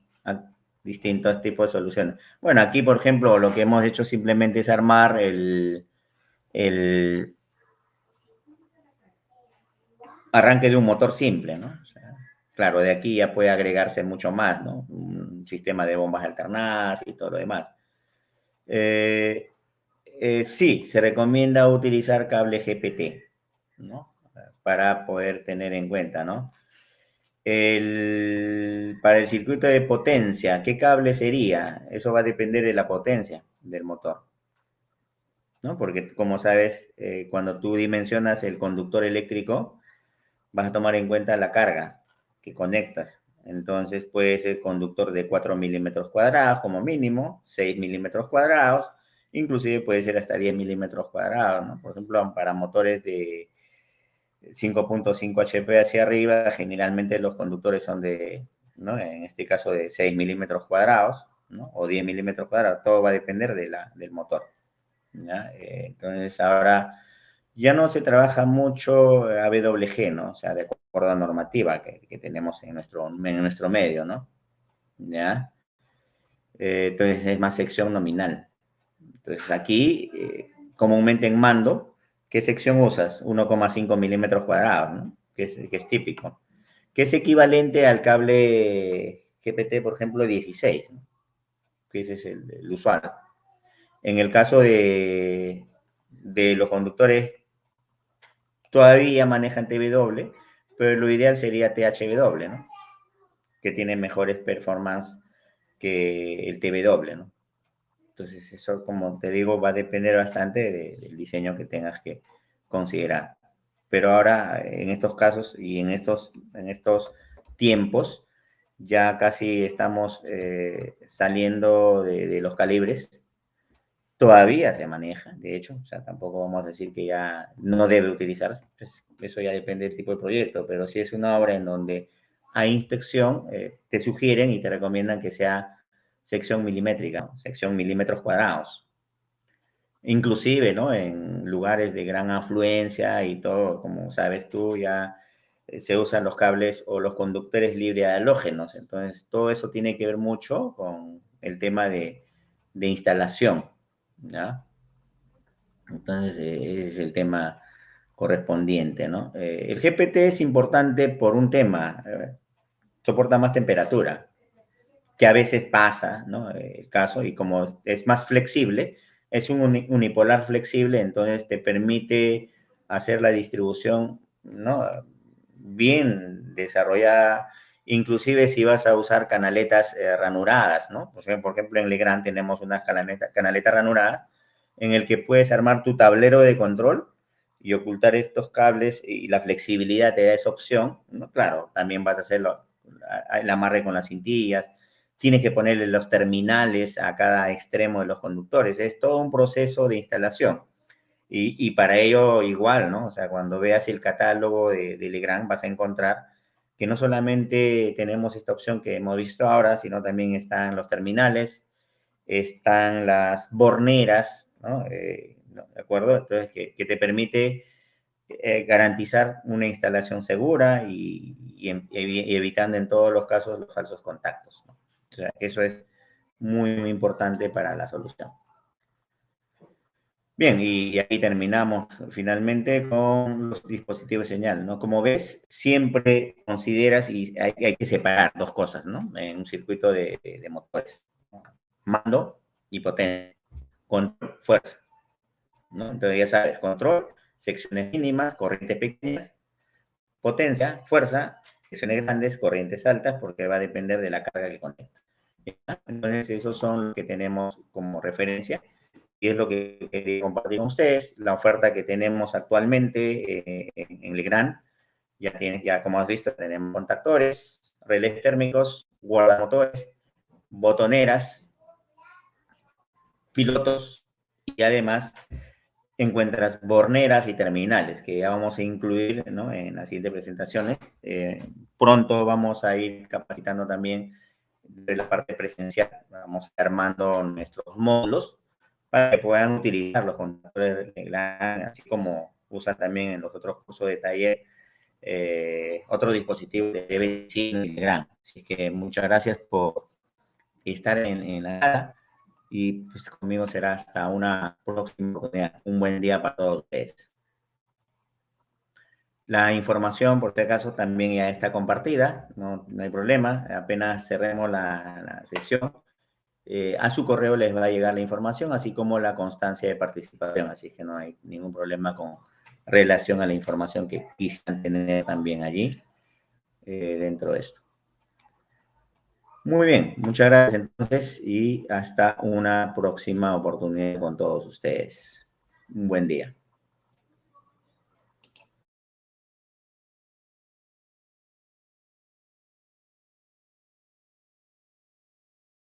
distintos tipos de soluciones. Bueno, aquí, por ejemplo, lo que hemos hecho simplemente es armar el arranque de un motor simple, ¿no? O sea, claro, de aquí ya puede agregarse mucho más, ¿no? Un sistema de bombas alternadas y todo lo demás. Sí, se recomienda utilizar cable GPT, ¿no? Para poder tener en cuenta, ¿no? Para el circuito de potencia, ¿qué cable sería? Eso va a depender de la potencia del motor, ¿no? Porque, como sabes, cuando tú dimensionas el conductor eléctrico, vas a tomar en cuenta la carga que conectas. Entonces puede ser conductor de 4 milímetros cuadrados como mínimo, 6 milímetros cuadrados, inclusive puede ser hasta 10 milímetros cuadrados, ¿no? Por ejemplo, para motores de 5.5 HP hacia arriba, generalmente los conductores son ¿no? En este caso de 6 milímetros cuadrados, ¿no? O 10 milímetros cuadrados, todo va a depender del motor, ¿ya? Entonces ahora ya no se trabaja mucho AWG, ¿no? O sea, de acuerdo a normativa que tenemos en nuestro medio, ¿no? ¿Ya? Entonces es más sección nominal. Entonces aquí, comúnmente en mando, ¿qué sección usas? 1,5 milímetros cuadrados, ¿no? Que es típico. Que es equivalente al cable GPT, por ejemplo, 16, ¿no? Que ese es el usual. En el caso de los conductores todavía manejan TW, pero lo ideal sería THW, ¿no? Que tiene mejores performance que el TW, ¿no? Entonces, eso, como te digo, va a depender bastante del diseño que tengas que considerar. Pero ahora, en estos casos y en estos tiempos, ya casi estamos saliendo de los calibres. Todavía se maneja, de hecho, o sea, tampoco vamos a decir que ya no debe utilizarse, pues, eso ya depende del tipo de proyecto, pero si es una obra en donde hay inspección, te sugieren y te recomiendan que sea sección milimétrica, ¿no? Sección milímetros cuadrados. Inclusive, ¿no? En lugares de gran afluencia y todo, como sabes tú, ya se usan los cables o los conductores libre de halógenos. Entonces, todo eso tiene que ver mucho con el tema de instalación, ¿ya? Entonces, ese es el tema correspondiente, ¿no? El GPT es importante por un tema, soporta más temperatura, que a veces pasa, ¿no? El caso, y como es más flexible, es un unipolar flexible, entonces te permite hacer la distribución, ¿no? Bien desarrollada, inclusive si vas a usar canaletas ranuradas, ¿no? Por ejemplo, en Legrand tenemos unas canaletas ranuradas en el que puedes armar tu tablero de control y ocultar estos cables y la flexibilidad te da esa opción, ¿no? Claro, también vas a hacerlo el amarre con las cintillas, tienes que ponerle los terminales a cada extremo de los conductores. Es todo un proceso de instalación. Y para ello igual, ¿no? O sea, cuando veas el catálogo de Legrand vas a encontrar que no solamente tenemos esta opción que hemos visto ahora, sino también están los terminales, están las borneras, ¿no? ¿No? ¿De acuerdo? Entonces, que te permite garantizar una instalación segura y evitando en todos los casos los falsos contactos, ¿no? O sea, eso es muy, muy importante para la solución. Bien, y aquí terminamos finalmente con los dispositivos de señal, ¿no? Como ves, siempre consideras y hay que separar dos cosas, ¿no? En un circuito de motores. Mando y potencia. Control, fuerza, ¿no? Entonces ya sabes, control, secciones mínimas, corrientes pequeñas, potencia, fuerza, secciones grandes, corrientes altas, porque va a depender de la carga que conecta. Entonces, esos son los que tenemos como referencia y es lo que quería compartir con ustedes. La oferta que tenemos actualmente en Legrand, ya como has visto, tenemos contactores, relés térmicos, guardamotores, botoneras, pilotos y además encuentras borneras y terminales que ya vamos a incluir, ¿no? En las siguientes presentaciones. Pronto vamos a ir capacitando también de la parte presencial. Vamos armando nuestros módulos para que puedan utilizar los contactores de LAN, así como usan también en los otros cursos de taller otros dispositivos de vecino y de LAN. Así que muchas gracias por estar en la sala y pues conmigo será hasta una próxima oportunidad. Un buen día para todos ustedes. La información, por este caso, también ya está compartida, no hay problema. Apenas cerremos la sesión, a su correo les va a llegar la información, así como la constancia de participación, así que no hay ningún problema con relación a la información que quisieran tener también allí dentro de esto. Muy bien, muchas gracias entonces y hasta una próxima oportunidad con todos ustedes. Un buen día.